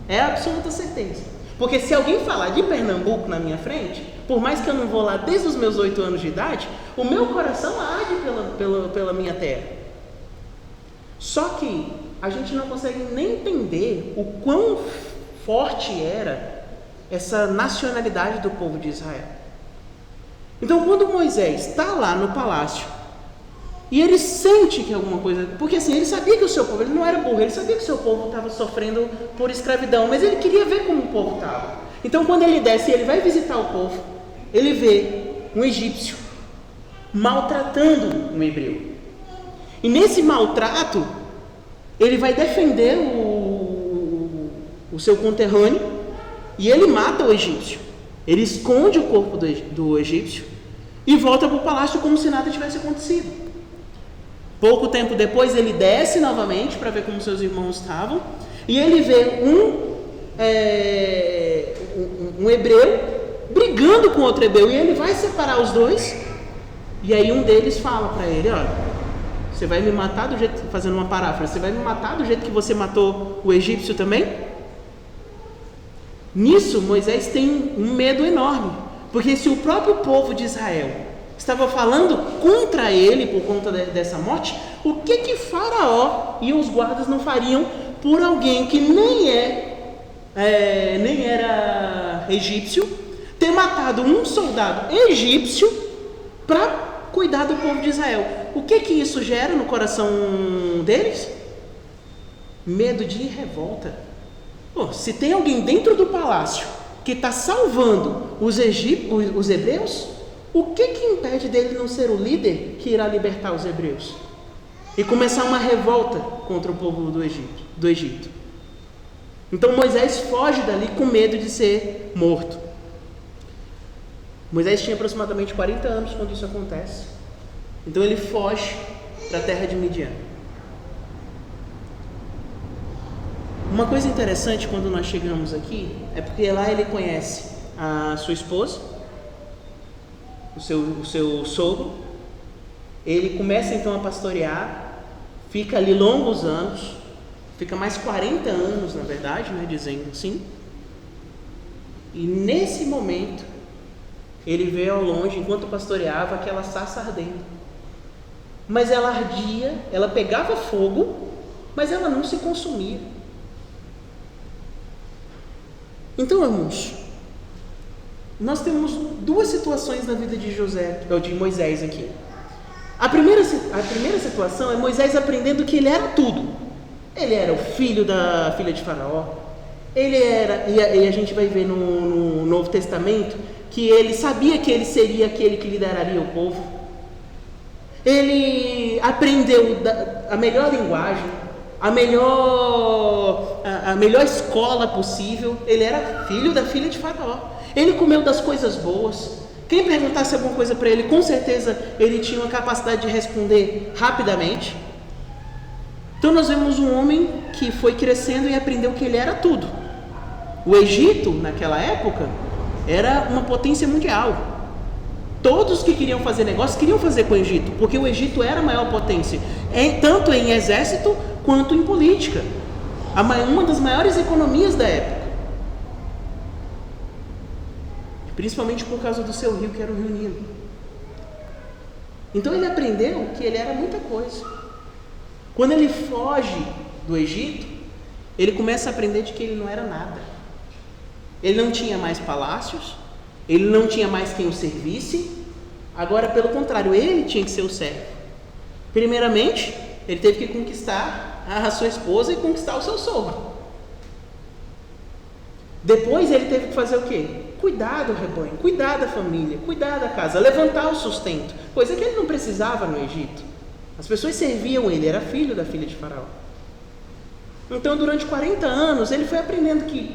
É a absoluta certeza. Porque se alguém falar de Pernambuco na minha frente, por mais que eu não vou lá desde os meus 8 anos de idade, o meu coração arde pela minha terra. Só que a gente não consegue nem entender o quão forte era essa nacionalidade do povo de Israel. Então, quando Moisés está lá no palácio e ele sente que alguma coisa... Porque assim, ele sabia que o seu povo, ele não era burro, ele sabia que o seu povo estava sofrendo por escravidão, mas ele queria ver como o povo estava. Então, quando ele desce e ele vai visitar o povo, ele vê um egípcio maltratando um hebreu. E nesse maltrato, ele vai defender o seu conterrâneo e ele mata o egípcio. Ele esconde o corpo do egípcio e volta para o palácio como se nada tivesse acontecido. Pouco tempo depois, ele desce novamente para ver como seus irmãos estavam e ele vê um hebreu brigando com outro hebreu, e ele vai separar os dois. E aí um deles fala para ele: olha, você vai me matar do jeito, fazendo uma paráfrase, você vai me matar do jeito que você matou o egípcio também? Nisso Moisés tem um medo enorme, porque se o próprio povo de Israel estava falando contra ele por conta dessa morte, o que Faraó e os guardas não fariam por alguém que nem era egípcio, ter matado um soldado egípcio para cuidar do povo de Israel? O que isso gera no coração deles? Medo de revolta. Pô, se tem alguém dentro do palácio que está salvando os hebreus, o que impede dele não ser o líder que irá libertar os hebreus e começar uma revolta contra o povo do Egito? Então Moisés foge dali com medo de ser morto. Moisés tinha aproximadamente 40 anos quando isso acontece. Então ele foge para a terra de Midian. Uma coisa interessante quando nós chegamos aqui é porque lá ele conhece a sua esposa, o seu sogro. Ele começa então a pastorear, fica ali longos anos, fica mais 40 anos na verdade, né, dizendo assim. E nesse momento ele vê ao longe, enquanto pastoreava, aquela sarça ardendo. Mas ela ardia, ela pegava fogo, mas ela não se consumia. Então, irmãos, nós temos duas situações na vida de Moisés aqui. A primeira situação é Moisés aprendendo que ele era tudo. Ele era o filho da filha de Faraó. Ele era, e a gente vai ver no Novo Testamento, que ele sabia que ele seria aquele que lideraria o povo. Ele aprendeu a melhor linguagem, a melhor escola possível. Ele era filho da filha de Faraó. Ele comeu das coisas boas. Quem perguntasse alguma coisa para ele, com certeza ele tinha uma capacidade de responder rapidamente. Então nós vemos um homem que foi crescendo e aprendeu que ele era tudo. O Egito, naquela época, era uma potência mundial. Todos que queriam fazer negócio queriam fazer com o Egito, porque o Egito era a maior potência, tanto em exército quanto em política. Uma das maiores economias da época, principalmente por causa do seu rio, que era o Rio Nilo. Então ele aprendeu que ele era muita coisa. Quando ele foge do Egito, ele começa a aprender de que ele não era nada. Ele não tinha mais palácios, ele não tinha mais quem o servisse. Agora, pelo contrário, ele tinha que ser o servo. Primeiramente, ele teve que conquistar a sua esposa e conquistar o seu sogro. Depois ele teve que fazer o quê? Cuidar do rebanho, cuidar da família, cuidar da casa, levantar o sustento, coisa que ele não precisava no Egito. As pessoas serviam ele, era filho da filha de Faraó. Então, durante 40 anos, ele foi aprendendo que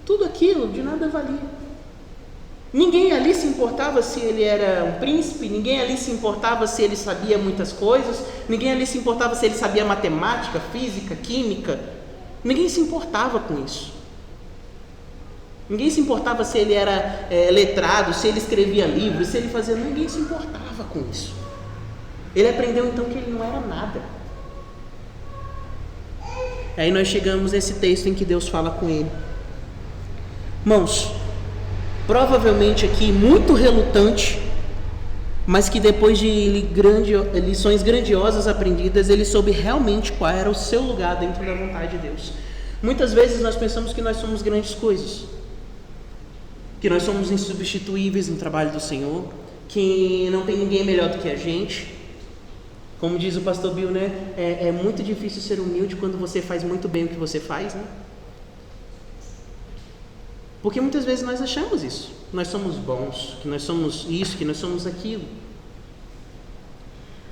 tudo aquilo de nada valia. Ninguém ali se importava se ele era um príncipe, ninguém ali se importava se ele sabia muitas coisas, ninguém ali se importava se ele sabia matemática, física, química. Ninguém se importava com isso. Ninguém se importava se ele era letrado, se ele escrevia livros, se ele fazia... Ninguém se importava com isso. Ele aprendeu então que ele não era nada. Aí nós chegamos nesse texto em que Deus fala com ele. Irmãos, provavelmente aqui muito relutante, mas que depois de lições grandiosas aprendidas, ele soube realmente qual era o seu lugar dentro da vontade de Deus. Muitas vezes nós pensamos que nós somos grandes coisas, que nós somos insubstituíveis no trabalho do Senhor, que não tem ninguém melhor do que a gente. Como diz o pastor Bill, né? É muito difícil ser humilde quando você faz muito bem o que você faz, né? Porque muitas vezes nós achamos isso. nós somos bons, que nós somos isso, que nós somos aquilo.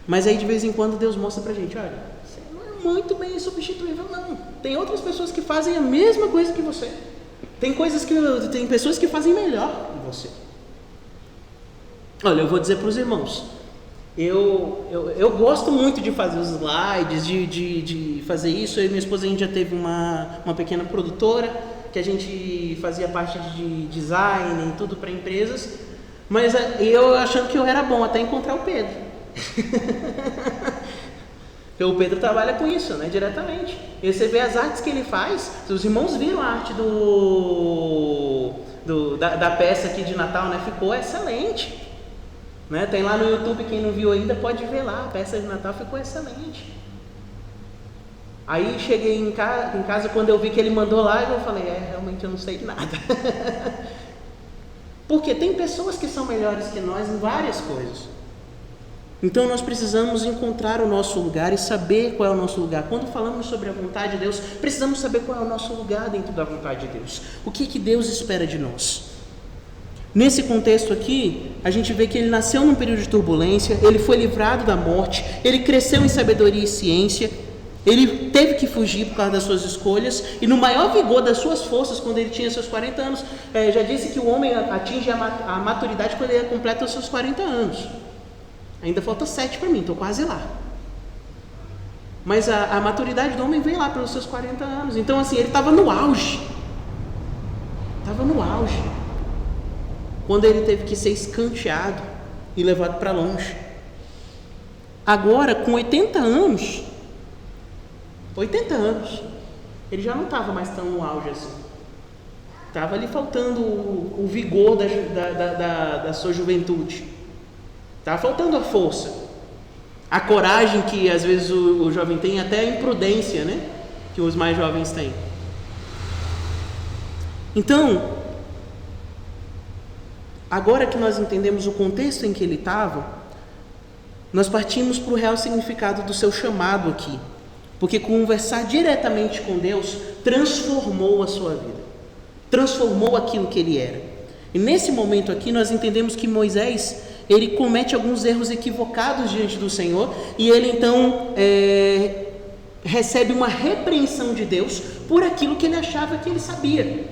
Mas aí de vez em quando Deus mostra pra gente, olha, você não é muito bem substituível não. Tem outras pessoas que fazem a mesma coisa que você. Tem pessoas que fazem melhor que você. Olha, eu vou dizer para os irmãos, eu gosto muito de fazer os slides, de fazer isso. Eu e minha esposa, a gente já teve uma pequena produtora, que a gente fazia parte de design e tudo para empresas, mas eu achando que eu era bom até encontrar o Pedro. Porque o Pedro trabalha com isso, né, diretamente. E você vê as artes que ele faz. Os irmãos viram a arte da peça aqui de Natal, né? Ficou excelente, né? Tem lá no YouTube, quem não viu ainda pode ver lá. A peça de Natal ficou excelente. Aí cheguei em casa, quando eu vi que ele mandou lá, eu falei, realmente eu não sei de nada. Porque tem pessoas que são melhores que nós em várias coisas. Então nós precisamos encontrar o nosso lugar e saber qual é o nosso lugar. Quando falamos sobre a vontade de Deus, precisamos saber qual é o nosso lugar dentro da vontade de Deus. O que Deus espera de nós? Nesse contexto aqui, a gente vê que ele nasceu num período de turbulência, ele foi livrado da morte, ele cresceu em sabedoria e ciência, ele teve que fugir por causa das suas escolhas, e no maior vigor das suas forças, quando ele tinha seus 40 anos, já disse que o homem atinge a maturidade quando ele completa os seus 40 anos. Ainda falta 7 para mim, estou quase lá. Mas a maturidade do homem vem lá pelos seus 40 anos. Então assim, ele estava no auge. Quando ele teve que ser escanteado e levado para longe. Agora, com 80 anos, ele já não estava mais tão no auge assim. Estava ali faltando o vigor da sua juventude. Estava faltando a força, a coragem que às vezes o jovem tem, até a imprudência, né, que os mais jovens têm. Então, agora que nós entendemos o contexto em que ele estava, nós partimos para o real significado do seu chamado aqui. Porque conversar diretamente com Deus transformou a sua vida, transformou aquilo que ele era. E nesse momento aqui nós entendemos que Moisés, ele comete alguns erros equivocados diante do Senhor, e ele então recebe uma repreensão de Deus por aquilo que ele achava que ele sabia.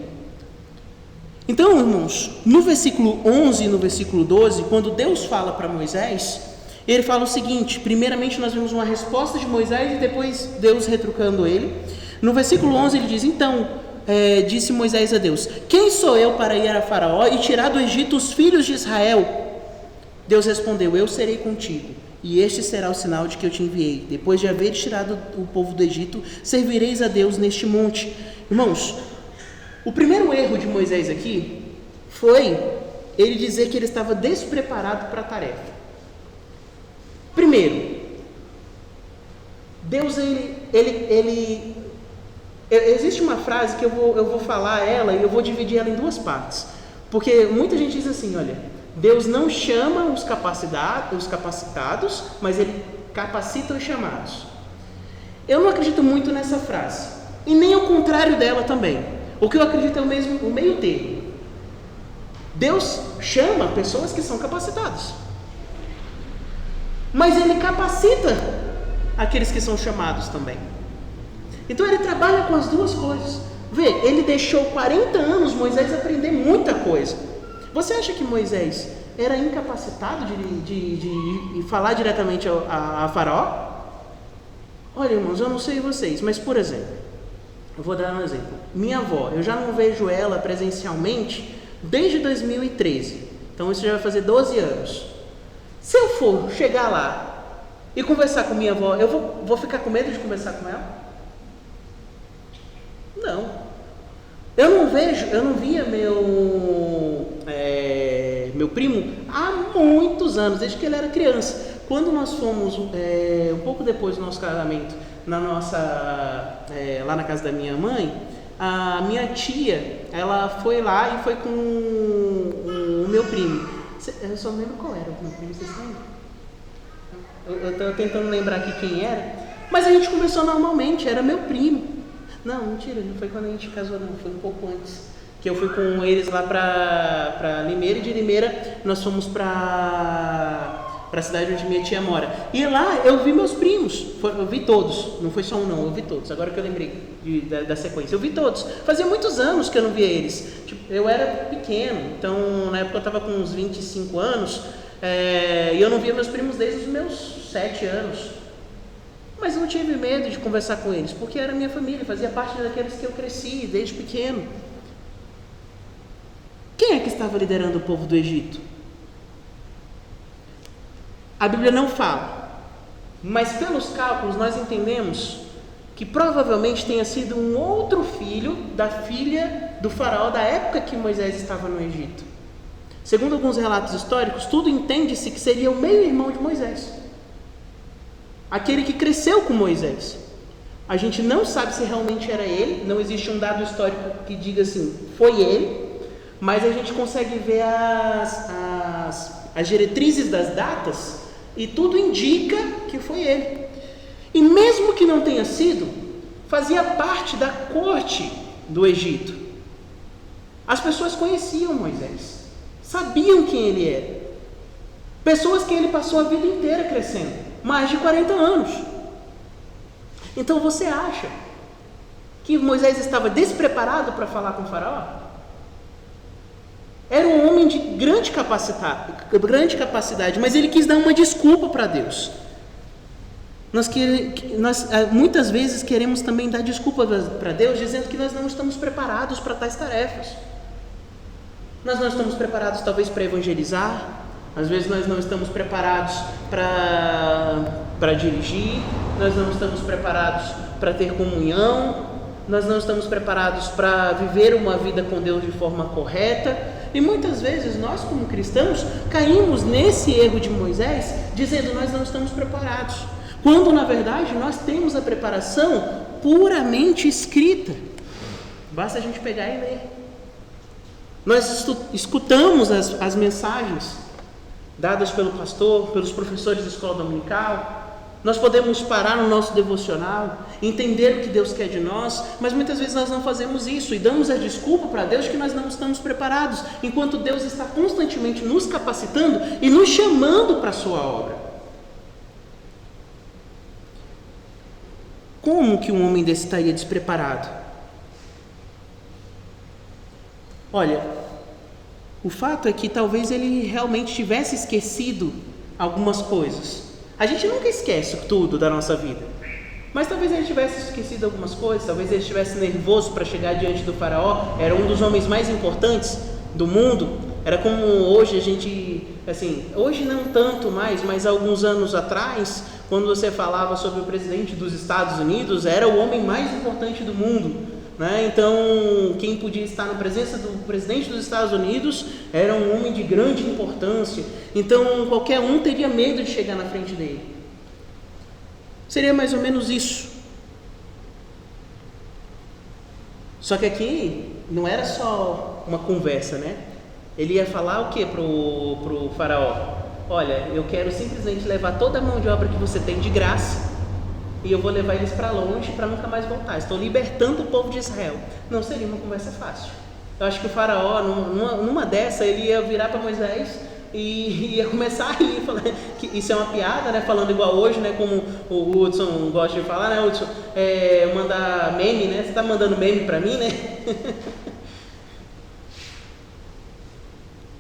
Então, irmãos, no versículo 11 e no versículo 12, quando Deus fala para Moisés, ele fala o seguinte: primeiramente nós vemos uma resposta de Moisés e depois Deus retrucando ele. No versículo 11 ele diz, então, disse Moisés a Deus, quem sou eu para ir a Faraó e tirar do Egito os filhos de Israel? Deus respondeu, eu serei contigo, e este será o sinal de que eu te enviei. Depois de haver tirado o povo do Egito, servireis a Deus neste monte. Irmãos, o primeiro erro de Moisés aqui foi ele dizer que ele estava despreparado para a tarefa. Primeiro, Deus, existe uma frase que eu vou falar ela e eu vou dividir ela em duas partes. Porque muita gente diz assim, olha, Deus não chama os capacitados, mas Ele capacita os chamados. Eu não acredito muito nessa frase, e nem o contrário dela também. O que eu acredito é o meio termo. Deus chama pessoas que são capacitadas, mas Ele capacita aqueles que são chamados também. Então Ele trabalha com as duas coisas. Vê, Ele deixou 40 anos Moisés aprender muita coisa. Você acha que Moisés era incapacitado de falar diretamente a Faraó? Olha, irmãos, eu não sei vocês, mas por exemplo, eu vou dar um exemplo. Minha avó, eu já não vejo ela presencialmente desde 2013. Então isso já vai fazer 12 anos. Se eu for chegar lá e conversar com minha avó, eu vou ficar com medo de conversar com ela? Não. Eu não via meu primo há muitos anos, desde que ele era criança. Quando nós fomos, um pouco depois do nosso casamento, lá na casa da minha mãe, a minha tia, ela foi lá e foi com o meu primo. Eu só não lembro qual era o meu primo, vocês lembram? Eu estou tentando lembrar aqui quem era, mas a gente conversou normalmente, era meu primo. Não, mentira, não foi quando a gente casou não, foi um pouco antes. que eu fui com eles lá para Limeira, e de Limeira nós fomos para a cidade onde minha tia mora. E lá eu vi meus primos, eu vi todos, não foi só um não, eu vi todos, agora que eu lembrei da sequência, eu vi todos. Fazia muitos anos que eu não via eles, tipo, eu era pequeno, então na época eu estava com uns 25 anos, e eu não via meus primos desde os meus 7 anos. Mas eu não tive medo de conversar com eles, porque era minha família, fazia parte daqueles que eu cresci desde pequeno. Quem é que estava liderando o povo do Egito? A Bíblia não fala, mas pelos cálculos nós entendemos que provavelmente tenha sido um outro filho da filha do faraó da época que Moisés estava no Egito. Segundo alguns relatos históricos, tudo entende-se que seria o meio-irmão de Moisés, aquele que cresceu com Moisés. A gente não sabe se realmente era ele, não existe um dado histórico que diga assim, foi ele, mas a gente consegue ver as diretrizes das datas e tudo indica que foi ele. E mesmo que não tenha sido, fazia parte da corte do Egito. As pessoas conheciam Moisés, sabiam quem ele era. Pessoas que ele passou a vida inteira crescendo, mais de 40 anos. Então você acha que Moisés estava despreparado para falar com o faraó? Era um homem de grande capacidade, mas ele quis dar uma desculpa para Deus. Nós muitas vezes queremos também dar desculpa para Deus, dizendo que nós não estamos preparados para tais tarefas. Nós não estamos preparados talvez para evangelizar, às vezes nós não estamos preparados para dirigir, nós não estamos preparados para ter comunhão, nós não estamos preparados para viver uma vida com Deus de forma correta. E muitas vezes nós como cristãos caímos nesse erro de Moisés, dizendo nós não estamos preparados, quando na verdade nós temos a preparação puramente escrita. Basta a gente pegar e ler. Nós escutamos as mensagens dadas pelo pastor, pelos professores da escola dominical. Nós podemos parar no nosso devocional, entender o que Deus quer de nós, mas muitas vezes nós não fazemos isso e damos a desculpa para Deus que nós não estamos preparados, enquanto Deus está constantemente nos capacitando e nos chamando para a sua obra. Como que um homem desse estaria despreparado? Olha, o fato é que talvez ele realmente tivesse esquecido algumas coisas. A gente nunca esquece tudo da nossa vida, mas talvez ele tivesse esquecido algumas coisas, talvez ele estivesse nervoso para chegar diante do faraó. Era um dos homens mais importantes do mundo. Era como hoje a gente, assim, hoje não tanto mais, mas alguns anos atrás, quando você falava sobre o presidente dos Estados Unidos, era o homem mais importante do mundo, né? Então, quem podia estar na presença do presidente dos Estados Unidos era um homem de grande importância. Então, qualquer um teria medo de chegar na frente dele. Seria mais ou menos isso. Só que aqui não era só uma conversa, né? Ele ia falar o que pro faraó? Olha, eu quero simplesmente levar toda a mão de obra que você tem de graça e eu vou levar eles para longe para nunca mais voltar. Estou libertando o povo de Israel. Não seria uma conversa fácil. Eu acho que o faraó, numa dessa, ele ia virar para Moisés e ia começar a rir, falar que isso é uma piada, né? Falando igual hoje, né? Como o Hudson gosta de falar, né, Hudson? Mandar meme, né? Você está mandando meme para mim, né?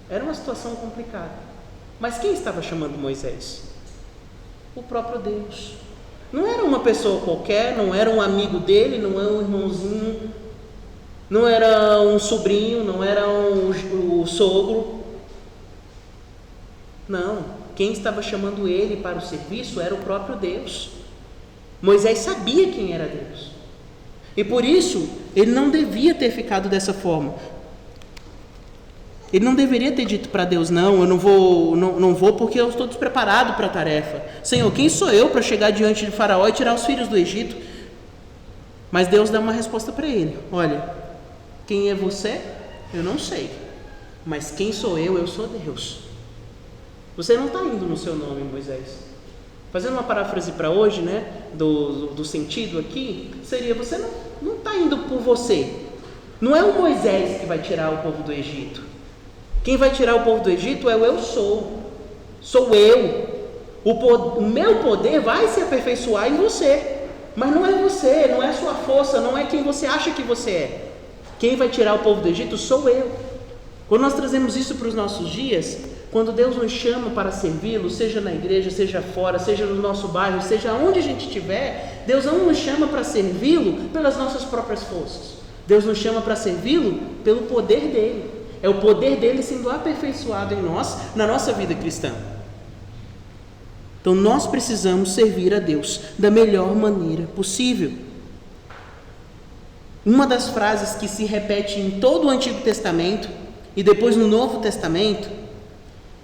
Era uma situação complicada. Mas quem estava chamando Moisés? O próprio Deus. Não era uma pessoa qualquer, não era um amigo dele, não era um irmãozinho, não era um sobrinho, não era o sogro. Não, quem estava chamando ele para o serviço era o próprio Deus. Moisés sabia quem era Deus. E por isso, ele não devia ter ficado dessa forma. Ele não deveria ter dito para Deus, não, eu não vou porque eu estou despreparado para a tarefa. Senhor, quem sou eu para chegar diante de Faraó e tirar os filhos do Egito? Mas Deus dá uma resposta para ele. Olha, quem é você? Eu não sei. Mas quem sou eu? Eu sou Deus. Você não está indo no seu nome, Moisés. Fazendo uma paráfrase para hoje, né, do sentido aqui, seria, você não está indo por você. Não é o Moisés que vai tirar o povo do Egito. Quem vai tirar o povo do Egito é o eu sou. Sou eu. O meu poder vai se aperfeiçoar em você. Mas não é você, não é a sua força, não é quem você acha que você é. Quem vai tirar o povo do Egito sou eu. Quando nós trazemos isso para os nossos dias, quando Deus nos chama para servi-lo, seja na igreja, seja fora, seja no nosso bairro, seja onde a gente estiver, Deus não nos chama para servi-lo pelas nossas próprias forças. Deus nos chama para servi-lo pelo poder dele. É o poder dele sendo aperfeiçoado em nós, na nossa vida cristã. Então nós precisamos servir a Deus da melhor maneira possível. Uma das frases que se repete em todo o Antigo Testamento e depois no Novo Testamento,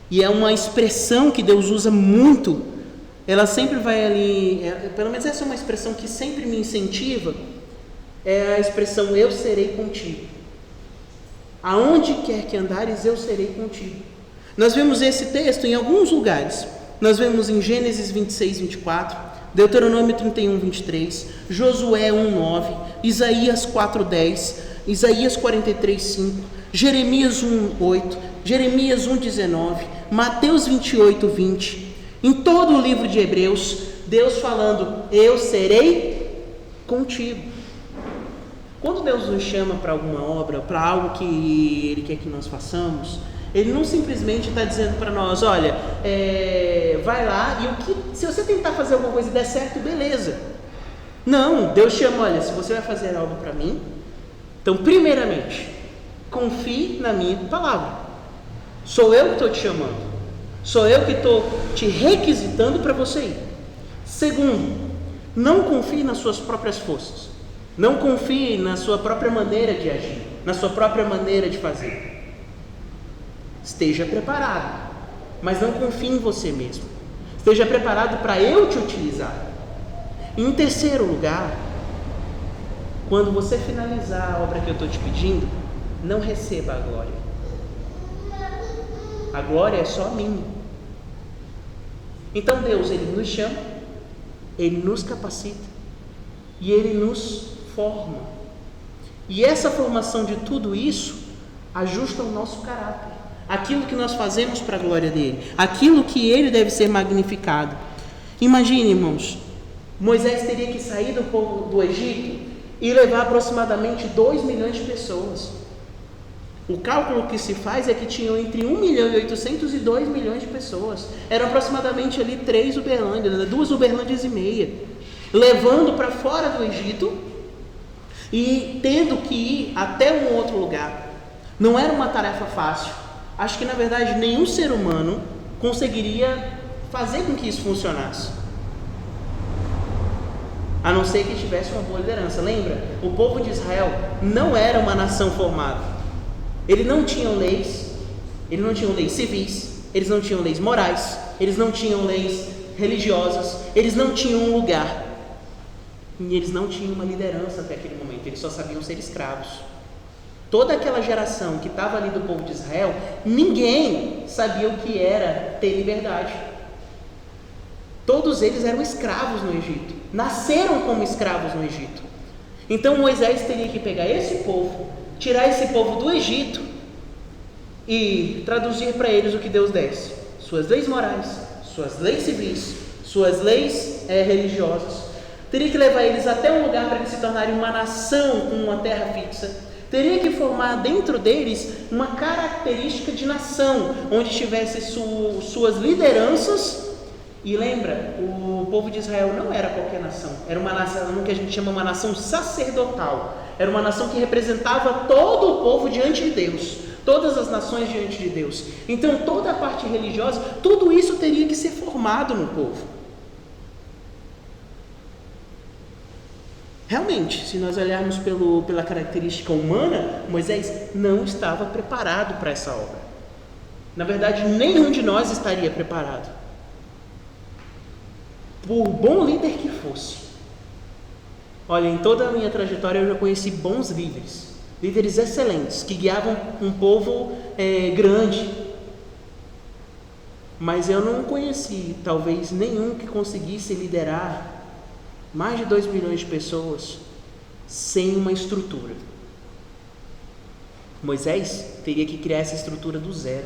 e é uma expressão que Deus usa muito, ela sempre vai ali, pelo menos essa é uma expressão que sempre me incentiva, é a expressão eu serei contigo. Aonde quer que andares, eu serei contigo. Nós vemos esse texto em alguns lugares. Nós vemos em Gênesis 26, 24, Deuteronômio 31, 23, Josué 1, 9, Isaías 4, 10, Isaías 43, 5, Jeremias 1, 8, Jeremias 1, 19, Mateus 28, 20. Em todo o livro de Hebreus, Deus falando, eu serei contigo. Quando Deus nos chama para alguma obra, para algo que Ele quer que nós façamos, Ele não simplesmente está dizendo para nós, olha, vai lá e se você tentar fazer alguma coisa e der certo, beleza. Não, Deus chama, olha, se você vai fazer algo para mim, então primeiramente, confie na minha palavra. Sou eu que estou te chamando. Sou eu que estou te requisitando para você ir. Segundo, não confie nas suas próprias forças. Não confie na sua própria maneira de agir, na sua própria maneira de fazer. Esteja preparado, mas não confie em você mesmo. Esteja preparado para eu te utilizar. Em terceiro lugar, quando você finalizar a obra que eu estou te pedindo, não receba a glória. A glória é só minha. Então Deus, Ele nos chama, Ele nos capacita e Ele nos forma. E essa formação de tudo isso ajusta o nosso caráter. Aquilo que nós fazemos para a glória dele, aquilo que ele deve ser magnificado. Imagine, irmãos, Moisés teria que sair do povo do Egito e levar aproximadamente 2 milhões de pessoas. O cálculo que se faz é que tinham entre 1 milhão e 800 e 2 milhões de pessoas. Eram aproximadamente ali 3 Uberlândias, 2 Uberlândias e meia, levando para fora do Egito e tendo que ir até um outro lugar. Não era uma tarefa fácil. Acho que, na verdade, nenhum ser humano conseguiria fazer com que isso funcionasse, a não ser que tivesse uma boa liderança. Lembra? O povo de Israel não era uma nação formada. Eles não tinham leis civis, eles não tinham leis morais, eles não tinham leis religiosas, eles não tinham um lugar. E eles não tinham uma liderança até aquele momento, eles só sabiam ser escravos. Toda aquela geração que estava ali do povo de Israel, ninguém sabia o que era ter liberdade. Todos eles eram escravos no Egito, nasceram como escravos no Egito. Então Moisés teria que pegar esse povo, tirar esse povo do Egito e traduzir para eles o que Deus desse: suas leis morais, suas leis civis, suas leis religiosas. Teria que levar eles até um lugar para eles se tornarem uma nação com uma terra fixa. Teria que formar dentro deles uma característica de nação, onde tivesse suas lideranças. E lembra, o povo de Israel não era qualquer nação, era uma nação que a gente chama uma nação sacerdotal. Era uma nação que representava todo o povo diante de Deus, todas as nações diante de Deus. Então toda a parte religiosa, tudo isso teria que ser formado no povo. Realmente, se nós olharmos pela característica humana, Moisés não estava preparado para essa obra. Na verdade, nenhum de nós estaria preparado. Por bom líder que fosse. Olha, em toda a minha trajetória eu já conheci bons líderes. Líderes excelentes, que guiavam um povo grande. Mas eu não conheci, talvez, nenhum que conseguisse liderar mais de 2 milhões de pessoas sem uma estrutura. Moisés teria que criar essa estrutura do zero.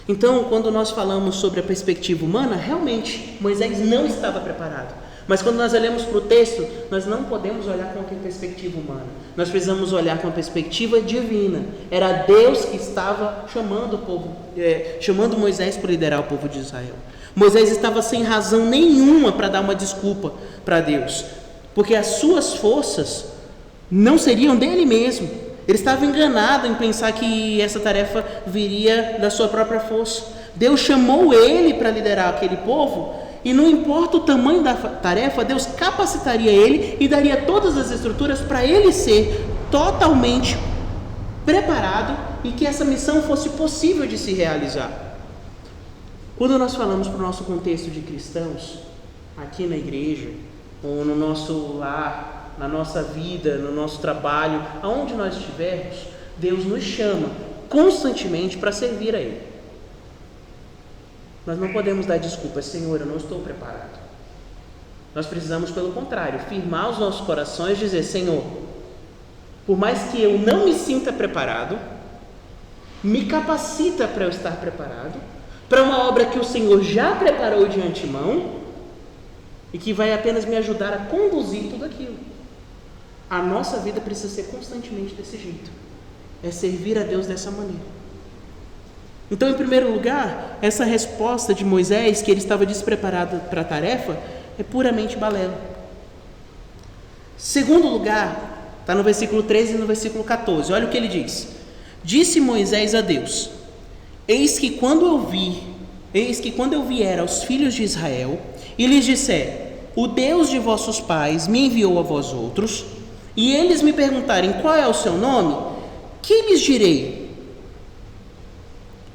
Então, quando nós falamos sobre a perspectiva humana, realmente Moisés não estava preparado. Mas quando nós olhamos para o texto, nós não podemos olhar com a perspectiva humana. Nós precisamos olhar com a perspectiva divina. Era Deus que estava chamando Moisés para liderar o povo de Israel. Moisés estava sem razão nenhuma para dar uma desculpa para Deus, porque as suas forças não seriam dele mesmo. Ele estava enganado em pensar que essa tarefa viria da sua própria força. Deus chamou ele para liderar aquele povo, e não importa o tamanho da tarefa, Deus capacitaria ele e daria todas as estruturas para ele ser totalmente preparado e que essa missão fosse possível de se realizar. Quando nós falamos para o nosso contexto de cristãos, aqui na igreja, ou no nosso lar, na nossa vida, no nosso trabalho, aonde nós estivermos, Deus nos chama constantemente para servir a Ele. Nós não podemos dar desculpas, Senhor, eu não estou preparado. Nós precisamos, pelo contrário, firmar os nossos corações e dizer, Senhor, por mais que eu não me sinta preparado, me capacita para eu estar preparado, para uma obra que o Senhor já preparou de antemão e que vai apenas me ajudar a conduzir tudo aquilo. A nossa vida precisa ser constantemente desse jeito, é servir a Deus dessa maneira. Então, em primeiro lugar, essa resposta de Moisés, que ele estava despreparado para a tarefa, é puramente balela. Segundo lugar, está no versículo 13 e no versículo 14, olha o que ele diz. Disse Moisés a Deus, eis que quando eu vier aos filhos de Israel e lhes disser, o Deus de vossos pais me enviou a vós outros, e eles me perguntarem qual é o seu nome, que lhes direi?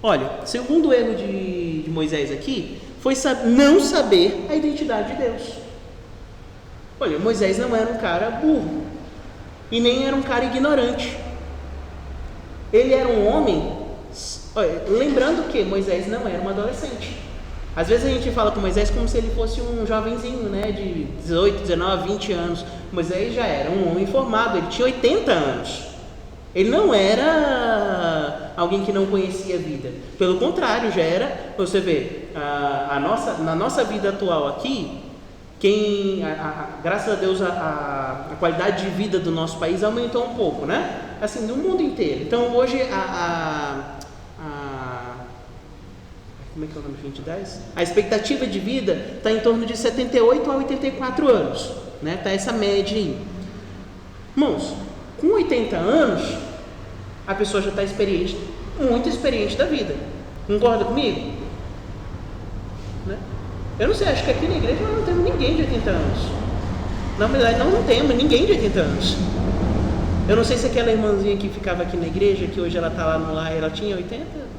Olha, o segundo erro de Moisés aqui foi não saber a identidade de Deus. Olha, Moisés não era um cara burro e nem era um cara ignorante. Ele era um homem, olha, lembrando que Moisés não era um adolescente. Às vezes a gente fala com Moisés como se ele fosse um jovenzinho, né, de 18, 19, 20 anos. Moisés já era um homem formado, ele tinha 80 anos. Ele não era alguém que não conhecia a vida. Pelo contrário, já era, você vê, na nossa vida atual aqui, graças a Deus a qualidade de vida do nosso país aumentou um pouco, né? Assim, do mundo inteiro. Então hoje como é que é o nome, 2010? A expectativa de vida está em torno de 78 a 84 anos, né? Está essa média aí. Irmãos, com 80 anos, a pessoa já está experiente, muito experiente da vida. Concorda comigo? Né? Eu não sei, acho que aqui na igreja nós não temos ninguém de 80 anos. Na verdade, nós não temos ninguém de 80 anos. Eu não sei se aquela irmãzinha que ficava aqui na igreja, que hoje ela está lá no lar, ela tinha 80?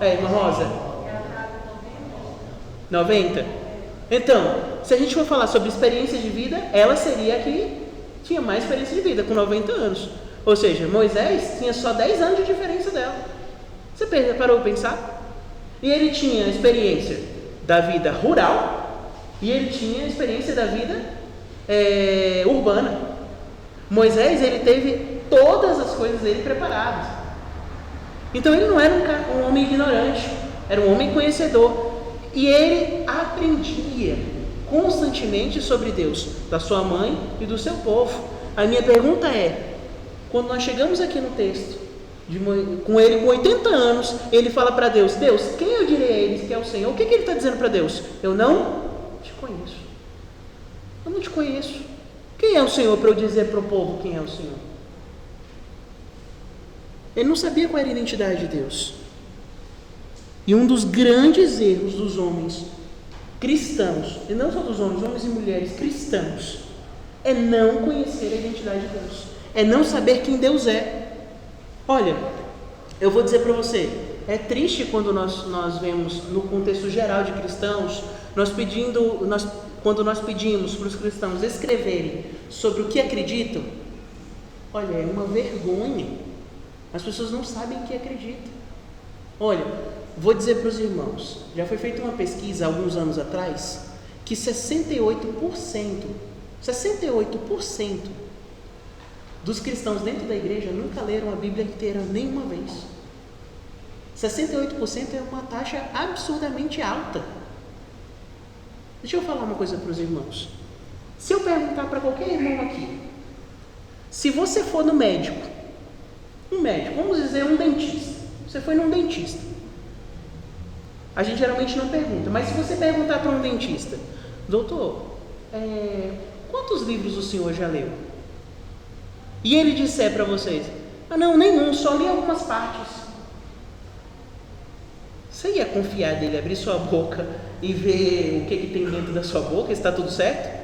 Irmã Rosa? 90? Então, se a gente for falar sobre experiência de vida, ela seria a que tinha mais experiência de vida, com 90 anos. Ou seja, Moisés tinha só 10 anos de diferença dela. Você parou para pensar? E ele tinha a experiência da vida rural e ele tinha a experiência da vida urbana. Moisés, ele teve todas as coisas dele preparadas. Então ele não era um homem ignorante, era um homem conhecedor. E ele aprendia constantemente sobre Deus, da sua mãe e do seu povo. A minha pergunta é, quando nós chegamos aqui no texto, com ele com 80 anos, ele fala para Deus, Deus, quem eu direi a eles que é o Senhor? O que ele está dizendo para Deus? Eu não te conheço. Eu não te conheço. Quem é o Senhor para eu dizer para o povo quem é o Senhor? Ele não sabia qual era a identidade de Deus. E um dos grandes erros dos homens cristãos, e não só dos homens e mulheres cristãos, é não conhecer a identidade de Deus, é não saber quem Deus é. Olha, eu vou dizer para você, é triste quando nós vemos no contexto geral de cristãos, quando nós pedimos para os cristãos escreverem sobre o que acreditam. Olha, é uma vergonha, as pessoas não sabem o que acreditam. Olha, vou dizer para os irmãos, já foi feita uma pesquisa há alguns anos atrás, que 68% dos cristãos dentro da igreja nunca leram a Bíblia inteira nenhuma vez. 68% é uma taxa absurdamente alta. Deixa eu falar uma coisa para os irmãos. Se eu perguntar para qualquer irmão aqui, se você for no médico, vamos dizer um dentista, você foi num dentista, a gente geralmente não pergunta, mas se você perguntar para um dentista, doutor, quantos livros o senhor já leu? E ele disser para vocês, não, nenhum, só li algumas partes. Você ia confiar dele, abrir sua boca e ver o que tem dentro da sua boca, se está tudo certo?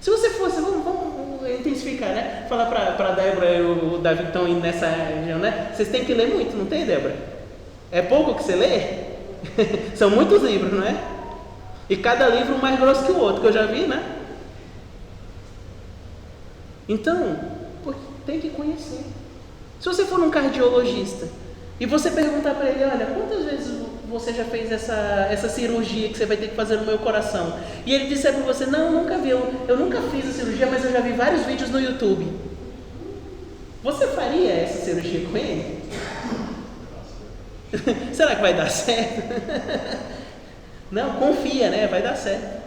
Se você fosse, vamos intensificar, né? Falar para a Débora e o Davi que estão indo nessa região, né? Vocês têm que ler muito, não tem, Débora? É pouco que você lê? São muitos livros, não é? E cada livro mais grosso que o outro, que eu já vi, né? Então, tem que conhecer. Se você for um cardiologista e você perguntar para ele, olha, quantas vezes você já fez essa cirurgia que você vai ter que fazer no meu coração? E ele disser para você, não, nunca vi, eu nunca fiz a cirurgia, mas eu já vi vários vídeos no YouTube. Você faria essa cirurgia com ele? Será que vai dar certo? Não, confia, né? Vai dar certo.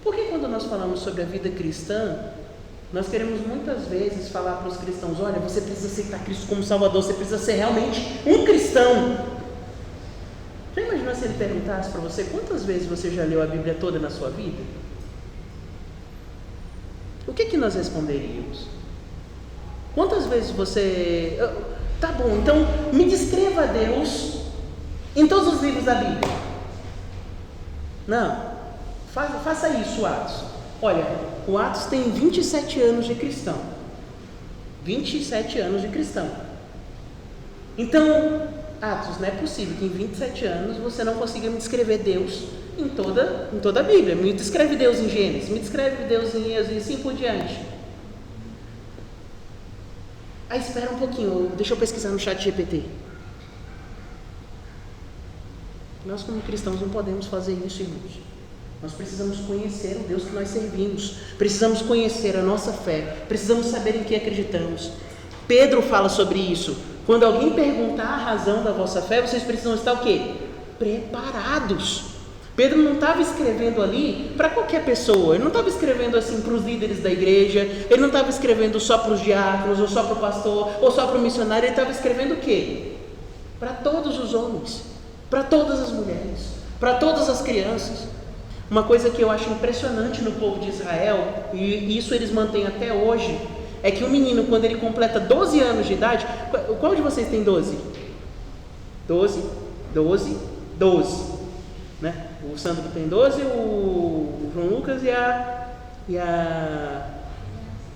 Porque quando nós falamos sobre a vida cristã, nós queremos muitas vezes falar para os cristãos, olha, você precisa aceitar Cristo como Salvador, você precisa ser realmente um cristão. Já imaginou se ele perguntasse para você, quantas vezes você já leu a Bíblia toda na sua vida? O que nós responderíamos? Quantas vezes você... Tá bom, então me descreva a Deus em todos os livros da Bíblia. Não, faça isso, Atos. Olha, o Atos tem 27 anos de cristão. 27 anos de cristão. Então, Atos, não é possível que em 27 anos você não consiga me descrever Deus em toda a Bíblia. Me descreve Deus em Gênesis, me descreve Deus em Êxodo e assim por diante. Aí espera um pouquinho, deixa eu pesquisar no chat GPT. Nós como cristãos não podemos fazer isso, irmãos. Nós precisamos conhecer o Deus que nós servimos, precisamos conhecer a nossa fé, precisamos saber em que acreditamos. Pedro fala sobre isso. Quando alguém perguntar a razão da vossa fé, vocês precisam estar o quê? Preparados. Pedro não estava escrevendo ali para qualquer pessoa, ele não estava escrevendo assim para os líderes da igreja, ele não estava escrevendo só para os diáconos, ou só para o pastor, ou só para o missionário, ele estava escrevendo o quê? Para todos os homens, para todas as mulheres, para todas as crianças. Uma coisa que eu acho impressionante no povo de Israel, e isso eles mantêm até hoje, é que o menino, quando ele completa 12 anos de idade, qual de vocês tem 12? 12, né? O Sandro tem 12, o João Lucas e a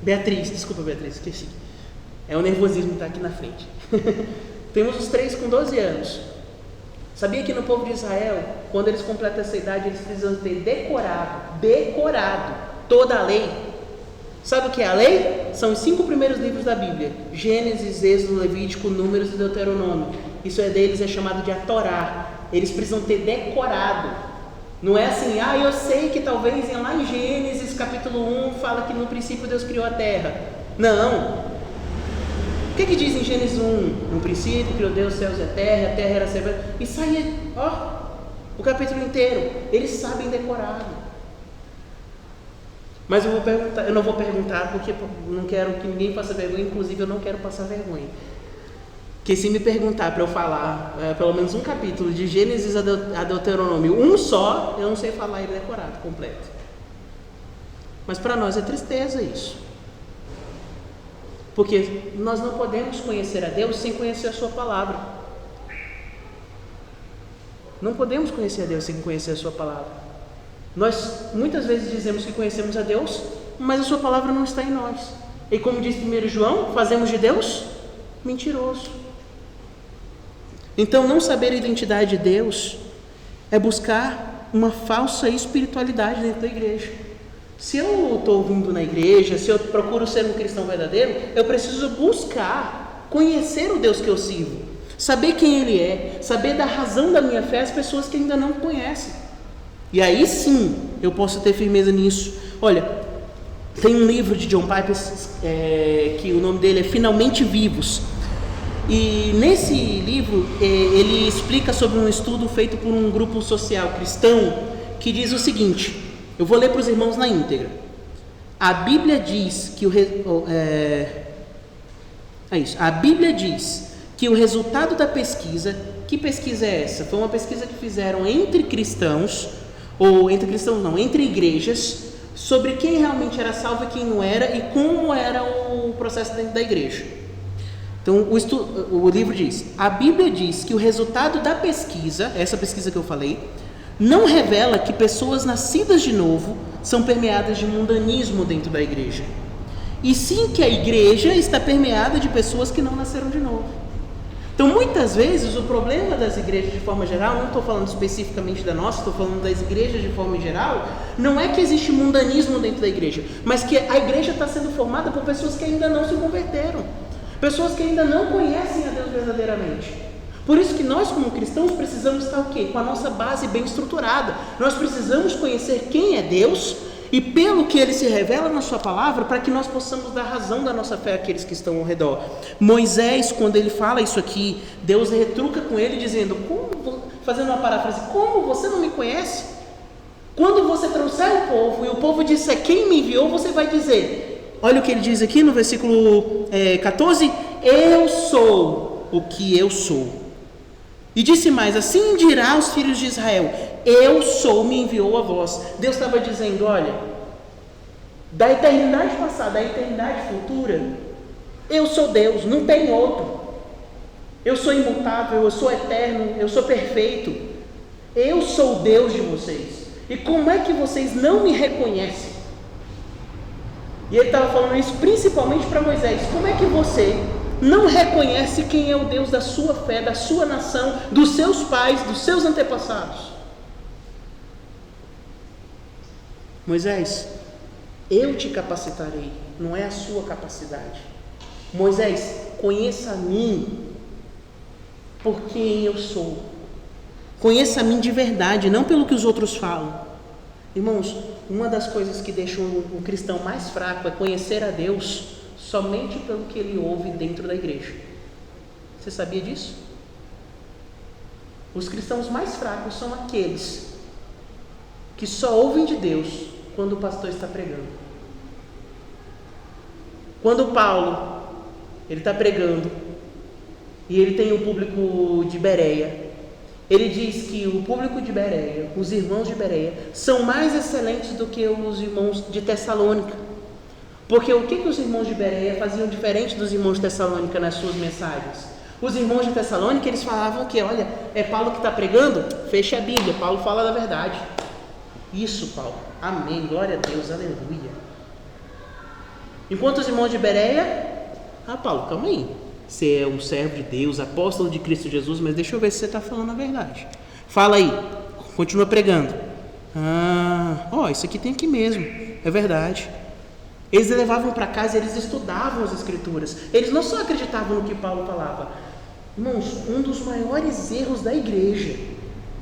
Beatriz, desculpa Beatriz, esqueci. É o nervosismo que está aqui na frente. Temos os 3 com 12 anos. Sabia que no povo de Israel, quando eles completam essa idade, eles precisam ter decorado toda a lei? Sabe o que é a lei? São os 5 primeiros livros da Bíblia: Gênesis, Êxodo, Levítico, Números e Deuteronômio. Isso deles é chamado de a Torá. Eles precisam ter decorado. Não é assim, eu sei que talvez lá em Gênesis capítulo 1 fala que no princípio Deus criou a terra. Não. O que diz em Gênesis 1? No princípio criou Deus os céus e a terra era severa. E sai, o capítulo inteiro. Eles sabem decorado. Mas eu não vou perguntar porque não quero que ninguém faça vergonha, inclusive eu não quero passar vergonha. Porque se me perguntar para eu falar pelo menos um capítulo de Gênesis a Deuteronômio, um só, eu não sei falar ele decorado, completo. Mas para nós é tristeza isso. Porque nós não podemos conhecer a Deus sem conhecer a sua palavra. Não podemos conhecer a Deus sem conhecer a sua palavra. Nós muitas vezes dizemos que conhecemos a Deus, mas a sua palavra não está em nós. E como diz 1 João, fazemos de Deus mentiroso. Então não saber a identidade de Deus é buscar uma falsa espiritualidade dentro da igreja. Se eu estou vindo na igreja, se eu procuro ser um cristão verdadeiro, eu preciso buscar conhecer o Deus que eu sirvo, saber quem Ele é, saber da razão da minha fé às pessoas que ainda não conhecem. E aí sim, eu posso ter firmeza nisso. Olha, Tem um livro de John Piper que o nome dele é Finalmente Vivos. E nesse livro ele explica sobre um estudo feito por um grupo social cristão que diz o seguinte, eu vou ler para os irmãos na íntegra. A Bíblia diz que a Bíblia diz que o resultado da pesquisa, que pesquisa é essa? Foi uma pesquisa que fizeram entre cristãos, entre igrejas, sobre quem realmente era salvo e quem não era e como era o processo dentro da igreja. Então o livro diz, a Bíblia diz que o resultado da pesquisa, essa pesquisa que eu falei, não revela que pessoas nascidas de novo são permeadas de mundanismo dentro da igreja, e sim que a igreja está permeada de pessoas que não nasceram de novo. Então muitas vezes o problema das igrejas de forma geral, não estou falando especificamente da nossa, estou falando das igrejas de forma geral, não é que existe mundanismo dentro da igreja, mas que a igreja está sendo formada por pessoas que ainda não se converteram, pessoas que ainda não conhecem a Deus verdadeiramente. Por isso que nós como cristãos precisamos estar o quê? Com a nossa base bem estruturada. Nós precisamos conhecer quem é Deus e pelo que Ele se revela na sua palavra, para que nós possamos dar razão da nossa fé àqueles que estão ao redor. Moisés, quando ele fala isso aqui, Deus retruca com ele dizendo, fazendo uma paráfrase, como você não me conhece? Quando você trouxer o povo e o povo disser quem me enviou, você vai dizer, olha o que ele diz aqui no versículo 14, eu sou o que eu sou. E disse mais, assim dirá aos filhos de Israel, eu sou, me enviou a vós. Deus estava dizendo, olha, da eternidade passada à eternidade futura, eu sou Deus, não tem outro. Eu sou imutável, eu sou eterno, eu sou perfeito. Eu sou o Deus de vocês. E como é que vocês não me reconhecem? E ele estava falando isso principalmente para Moisés. Como é que você não reconhece quem é o Deus da sua fé, da sua nação, dos seus pais, dos seus antepassados? Moisés, eu te capacitarei, não é a sua capacidade. Moisés, conheça a mim por quem eu sou. Conheça a mim de verdade, não pelo que os outros falam. Irmãos, uma das coisas que deixa o cristão mais fraco é conhecer a Deus somente pelo que ele ouve dentro da igreja. Você sabia disso? Os cristãos mais fracos são aqueles que só ouvem de Deus quando o pastor está pregando. Quando Paulo ele está pregando e ele tem o público de Bereia, ele diz que o público de Bereia, os irmãos de Bereia, são mais excelentes do que os irmãos de Tessalônica. Porque o que os irmãos de Bereia faziam diferente dos irmãos de Tessalônica nas suas mensagens? Os irmãos de Tessalônica, eles falavam que, olha, é Paulo que está pregando? Fecha a Bíblia, Paulo fala da verdade. Isso, Paulo. Amém, glória a Deus, aleluia. Enquanto os irmãos de Bereia, Paulo, calma aí. Você é um servo de Deus, apóstolo de Cristo Jesus, mas deixa eu ver se você está falando a verdade. Fala aí, continua pregando. Isso aqui tem aqui mesmo, é verdade. Eles levavam para casa, eles estudavam as escrituras. Eles não só acreditavam no que Paulo falava. Irmãos, um dos maiores erros da igreja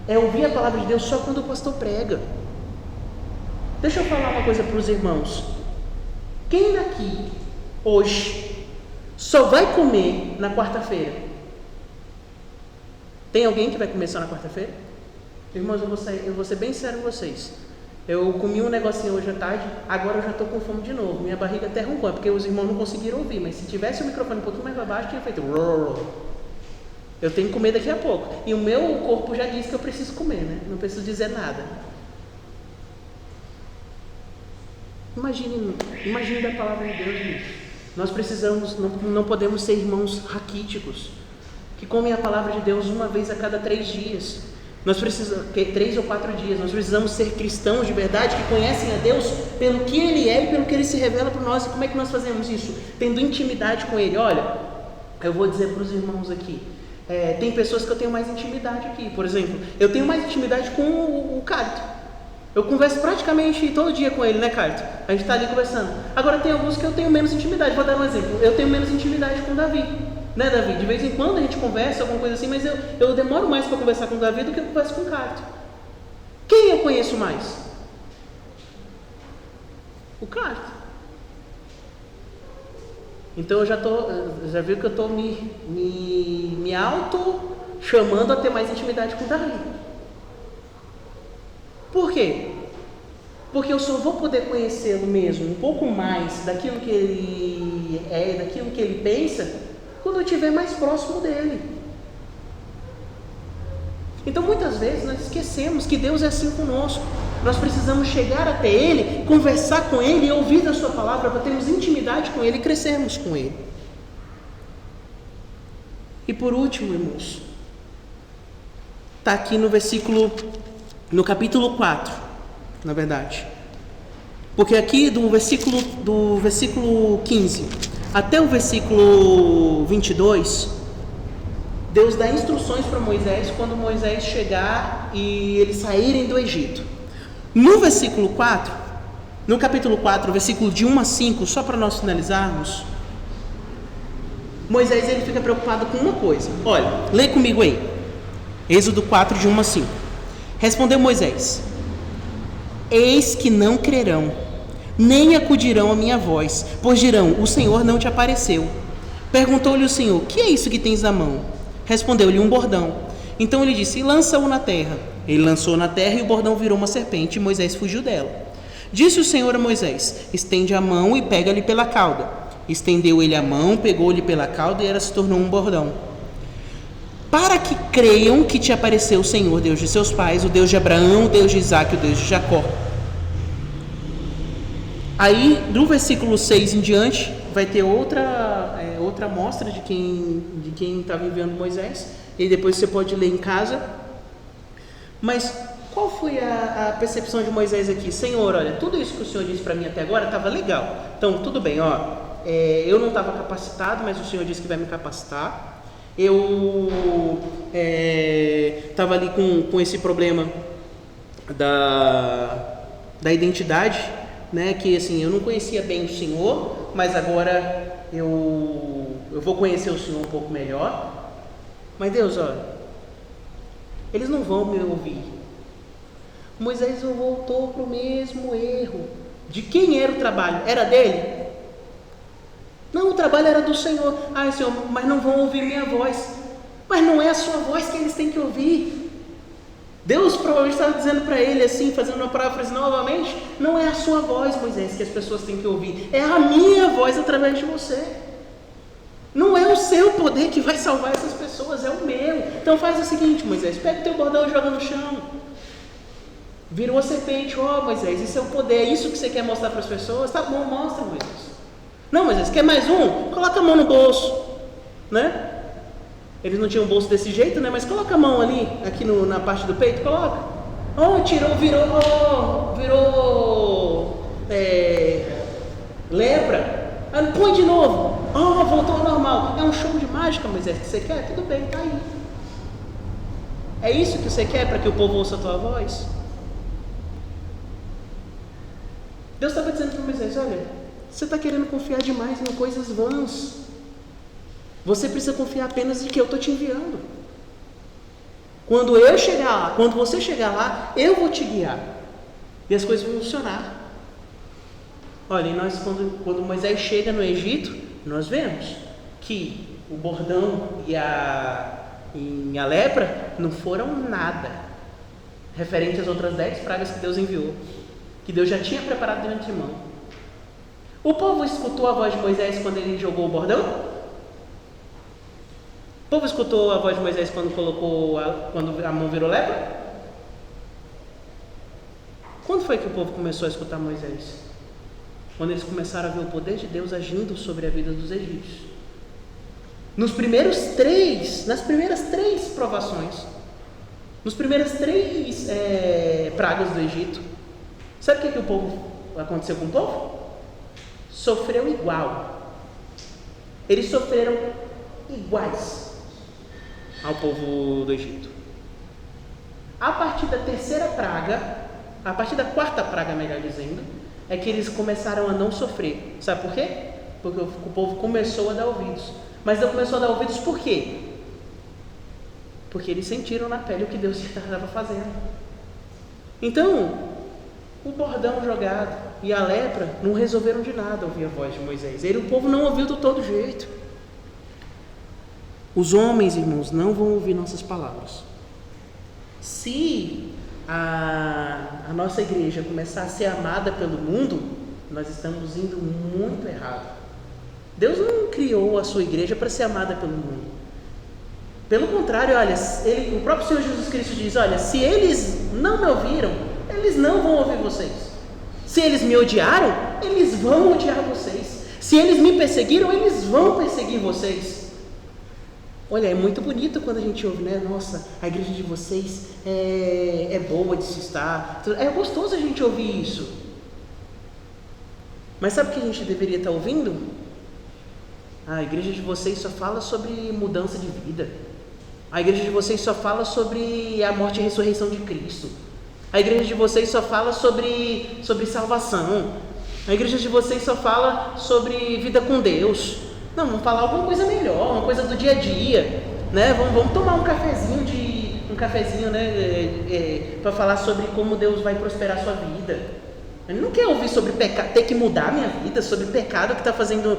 é ouvir a palavra de Deus só quando o pastor prega. Deixa eu falar uma coisa para os irmãos. Quem daqui, hoje, só vai comer na quarta-feira? Tem alguém que vai comer só na quarta-feira? Irmãos, eu vou ser bem sério com vocês. Eu comi um negocinho hoje à tarde, agora eu já estou com fome de novo. Minha barriga até roncou, porque os irmãos não conseguiram ouvir, mas se tivesse o microfone um pouquinho mais para baixo, tinha feito... Eu tenho que comer daqui a pouco. E o meu corpo já disse que eu preciso comer, né? Não preciso dizer nada. Imagine da palavra de Deus, gente. Nós precisamos, não podemos ser irmãos raquíticos, que comem a palavra de Deus uma vez a cada 3 dias. Nós precisamos, 3 ou 4 dias, nós precisamos ser cristãos de verdade, que conhecem a Deus pelo que Ele é e pelo que Ele se revela para nós. E como é que nós fazemos isso? Tendo intimidade com Ele. Olha, eu vou dizer para os irmãos aqui, tem pessoas que eu tenho mais intimidade aqui. Por exemplo, eu tenho mais intimidade com o Carito. Eu converso praticamente todo dia com ele, né, Carito? A gente está ali conversando. Agora tem alguns que eu tenho menos intimidade. Vou dar um exemplo. Eu tenho menos intimidade com o Davi. Né, Davi? De vez em quando a gente conversa, alguma coisa assim, mas eu demoro mais para conversar com o Davi do que eu converso com o Carito. Quem eu conheço mais? O Carito. Então eu já viu que eu estou me auto chamando a ter mais intimidade com Davi. Por quê? Porque eu só vou poder conhecê-lo mesmo um pouco mais daquilo que ele é, daquilo que ele pensa, quando eu estiver mais próximo dele. Então muitas vezes nós esquecemos que Deus é assim conosco. Nós precisamos chegar até Ele, conversar com Ele e ouvir da Sua palavra para termos intimidade com Ele e crescermos com Ele. E por último, irmãos, está aqui no capítulo 4, na verdade. Porque aqui do versículo 15 até o versículo 22, Deus dá instruções para Moisés quando Moisés chegar e eles saírem do Egito. No versículo 4, no capítulo 4, versículo de 1 a 5, só para nós finalizarmos, Moisés ele fica preocupado com uma coisa. Olha, lê comigo aí. Êxodo 4, de 1 a 5. Respondeu Moisés: eis que não crerão, nem acudirão à minha voz, pois dirão: o Senhor não te apareceu. Perguntou-lhe o Senhor: que é isso que tens na mão? Respondeu-lhe: um bordão. Então ele disse: lança-o na terra. Ele lançou na terra e o bordão virou uma serpente e Moisés fugiu dela. Disse o Senhor a Moisés: estende a mão e pega-lhe pela cauda. Estendeu ele a mão, pegou-lhe pela cauda e ela se tornou um bordão. Para que creiam que te apareceu o Senhor, Deus de seus pais, o Deus de Abraão, o Deus de Isaque, o Deus de Jacó. Aí, do versículo 6 em diante, vai ter outra amostra de quem estava enviando Moisés. E depois você pode ler em casa. Mas qual foi a percepção de Moisés aqui? Senhor, olha, tudo isso que o Senhor disse para mim até agora estava legal. Então, tudo bem, eu não estava capacitado, mas o Senhor disse que vai me capacitar. Eu estava ali com esse problema da identidade, né? Que assim, eu não conhecia bem o Senhor, mas agora eu vou conhecer o Senhor um pouco melhor. Mas Deus, olha, eles não vão me ouvir. Moisés voltou para o mesmo erro. De quem era o trabalho? Era dele? Não, o trabalho era do Senhor. Senhor, mas não vão ouvir minha voz. Mas não é a sua voz que eles têm que ouvir. Deus provavelmente estava dizendo para ele assim, fazendo uma paráfrase novamente: não é a sua voz, Moisés, que as pessoas têm que ouvir, é a minha voz através de você. Não é o seu poder que vai salvar essas pessoas, é o meu. Então faz o seguinte, Moisés, pega o teu bordão e joga no chão. Virou a serpente. Moisés, isso é o poder, é isso que você quer mostrar para as pessoas? Tá bom, mostra, Moisés. Não, Moisés, quer mais um? Coloca a mão no bolso, né? Eles não tinham bolso desse jeito, né? Mas coloca a mão ali, aqui na parte do peito, coloca. Virou lepra. Põe de novo. Voltou ao normal. É um show de mágica, Moisés, que você quer? Tudo bem, tá aí. É isso que você quer para que o povo ouça a tua voz? Deus estava dizendo para Moisés: olha, você está querendo confiar demais em coisas vãs. Você precisa confiar apenas em que eu estou te enviando. Quando você chegar lá, eu vou te guiar. E as coisas vão funcionar. Olha, e nós, quando Moisés chega no Egito, nós vemos que o bordão e a lepra não foram nada referente às outras 10 pragas que Deus enviou, que Deus já tinha preparado de antemão. O povo escutou a voz de Moisés quando ele jogou o bordão? O povo escutou a voz de Moisés quando quando a mão virou lepra? Quando foi que o povo começou a escutar Moisés? Quando eles começaram a ver o poder de Deus agindo sobre a vida dos egípcios. Nas primeiras 3 provações, nas primeiras 3 pragas do Egito, sabe o que aconteceu com o povo? Sofreu igual. Eles sofreram iguais ao povo do Egito. A partir da 3ª praga, a partir da 4ª praga, melhor dizendo, é que eles começaram a não sofrer. Sabe por quê? Porque o povo começou a dar ouvidos. Mas não começou a dar ouvidos por quê? Porque eles sentiram na pele o que Deus estava fazendo. Então, o bordão jogado, e a lepra não resolveram de nada ouvir a voz de Moisés. O povo não ouviu do todo jeito. Os homens, irmãos, não vão ouvir nossas palavras. Se a nossa igreja começar a ser amada pelo mundo, nós estamos indo muito errado. Deus não criou a sua igreja para ser amada pelo mundo. Pelo contrário, olha, o próprio Senhor Jesus Cristo diz, olha, se eles não me ouviram, eles não vão ouvir vocês. Se eles me odiaram, eles vão odiar vocês. Se eles me perseguiram, eles vão perseguir vocês. Olha, é muito bonito quando a gente ouve, né? Nossa, a igreja de vocês é boa de se estar. É gostoso a gente ouvir isso. Mas sabe o que a gente deveria estar ouvindo? A igreja de vocês só fala sobre mudança de vida. A igreja de vocês só fala sobre a morte e a ressurreição de Cristo. A igreja de vocês só fala sobre salvação. A igreja de vocês só fala sobre vida com Deus. Não, vamos falar alguma coisa melhor, uma coisa do dia a dia, né? Vamos tomar um cafezinho, né? Para falar sobre como Deus vai prosperar a sua vida. Ele não quer ouvir sobre pecado, ter que mudar a minha vida, sobre pecado que está fazendo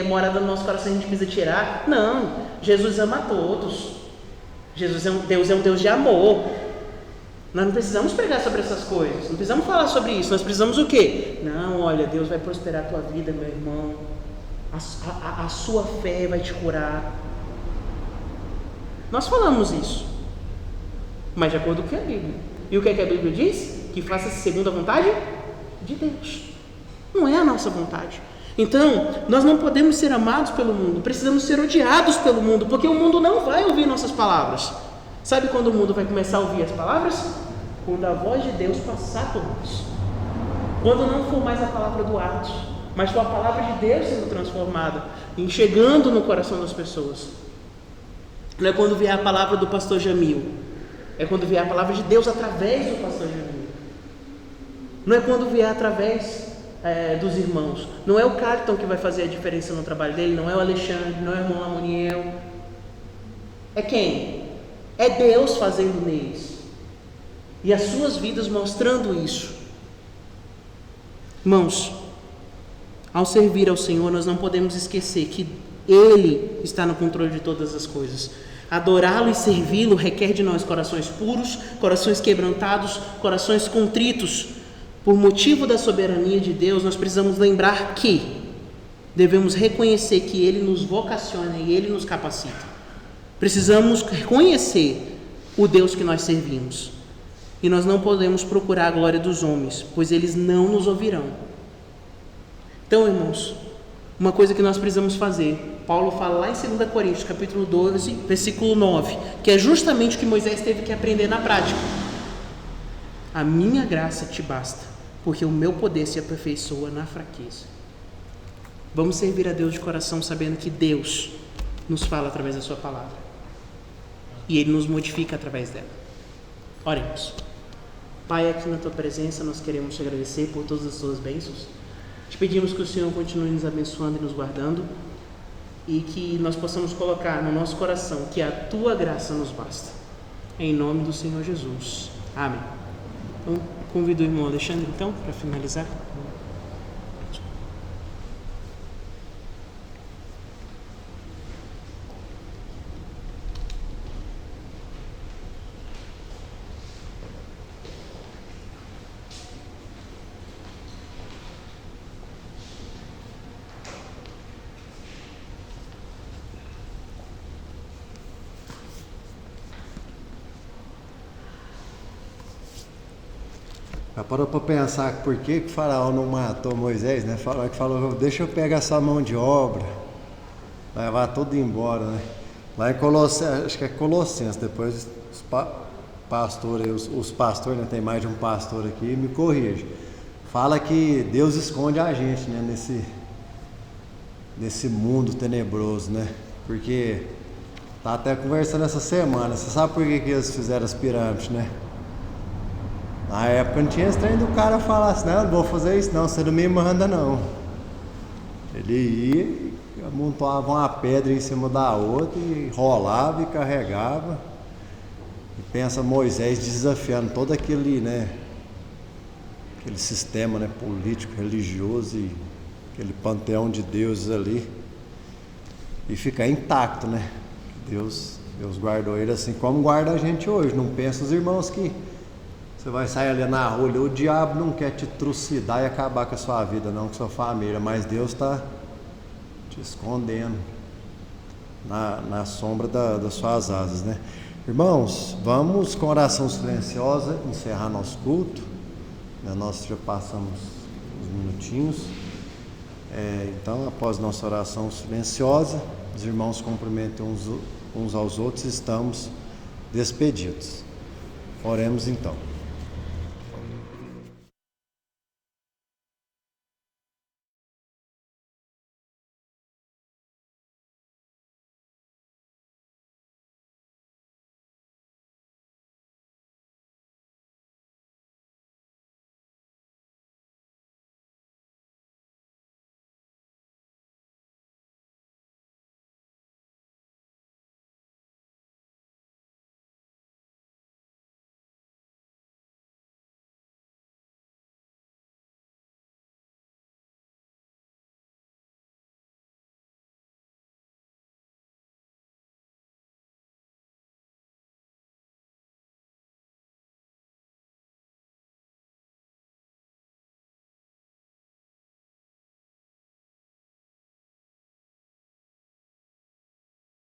morada no nosso coração e a gente precisa tirar. Não, Jesus ama a todos. Deus é um Deus de amor. Nós não precisamos pregar sobre essas coisas, não precisamos falar sobre isso. Nós precisamos o quê? Não, olha, Deus vai prosperar a tua vida, meu irmão. A sua fé vai te curar. Nós falamos isso, mas de acordo com o que a Bíblia. E o que é que a Bíblia diz? Que faça-se segundo a vontade de Deus. Não é a nossa vontade. Então, nós não podemos ser amados pelo mundo, precisamos ser odiados pelo mundo, porque o mundo não vai ouvir nossas palavras. Sabe quando o mundo vai começar a ouvir as palavras? Quando a voz de Deus passar por nós. Quando não for mais a palavra do Atos, mas for a palavra de Deus sendo transformada, chegando no coração das pessoas. Não é quando vier a palavra do pastor Jamil, é quando vier a palavra de Deus através do pastor Jamil. Não é quando vier através dos irmãos. Não é o Carlton que vai fazer a diferença no trabalho dele, não é o Alexandre, não é o irmão Lamoniel. É quem? É Deus fazendo neles. E as suas vidas mostrando isso. Irmãos, ao servir ao Senhor, nós não podemos esquecer que Ele está no controle de todas as coisas. Adorá-lo e servi-lo requer de nós corações puros, corações quebrantados, corações contritos. Por motivo da soberania de Deus, nós precisamos lembrar que devemos reconhecer que Ele nos vocaciona e Ele nos capacita. Precisamos reconhecer o Deus que nós servimos. E nós não podemos procurar a glória dos homens, pois eles não nos ouvirão. Então, irmãos, uma coisa que nós precisamos fazer, Paulo fala lá em 2 Coríntios, capítulo 12, versículo 9, que é justamente o que Moisés teve que aprender na prática. A minha graça te basta, porque o meu poder se aperfeiçoa na fraqueza. Vamos servir a Deus de coração, sabendo que Deus nos fala através da sua palavra. E Ele nos modifica através dela. Oremos. Pai, aqui na Tua presença nós queremos Te agradecer por todas as Tuas bênçãos. Te pedimos que o Senhor continue nos abençoando e nos guardando, e que nós possamos colocar no nosso coração que a Tua graça nos basta. Em nome do Senhor Jesus. Amém. Então, convido o irmão Alexandre, então, para finalizar. Já parou para pensar por que o faraó não matou Moisés, né? Faraó que falou, deixa eu pegar essa mão de obra, levar tudo embora, né? Lá em Colossenses, acho que é Colossenses, depois os pastores, né? Tem mais de um pastor aqui, me corrige. Fala que Deus esconde a gente, né? Nesse mundo tenebroso, né? Porque tá até conversando essa semana, você sabe por que eles fizeram as pirâmides, né? Na época não tinha esse trem do cara falar assim, não vou fazer isso não, você não me manda não. Ele ia, amontoava uma pedra em cima da outra e rolava e carregava. E pensa Moisés desafiando todo aquele, né? aquele sistema, né, político, religioso e aquele panteão de deuses ali e ficar intacto, né? Deus guardou ele assim como guarda a gente hoje. Não pensa os irmãos que você vai sair ali na rua e o diabo não quer te trucidar e acabar com a sua vida, não, com a sua família, mas Deus está te escondendo na sombra das suas asas, né? Irmãos, vamos com oração silenciosa encerrar nosso culto, né? Nós já passamos uns minutinhos, então após nossa oração silenciosa, os irmãos cumprimentem uns aos outros, estamos despedidos. Oremos então.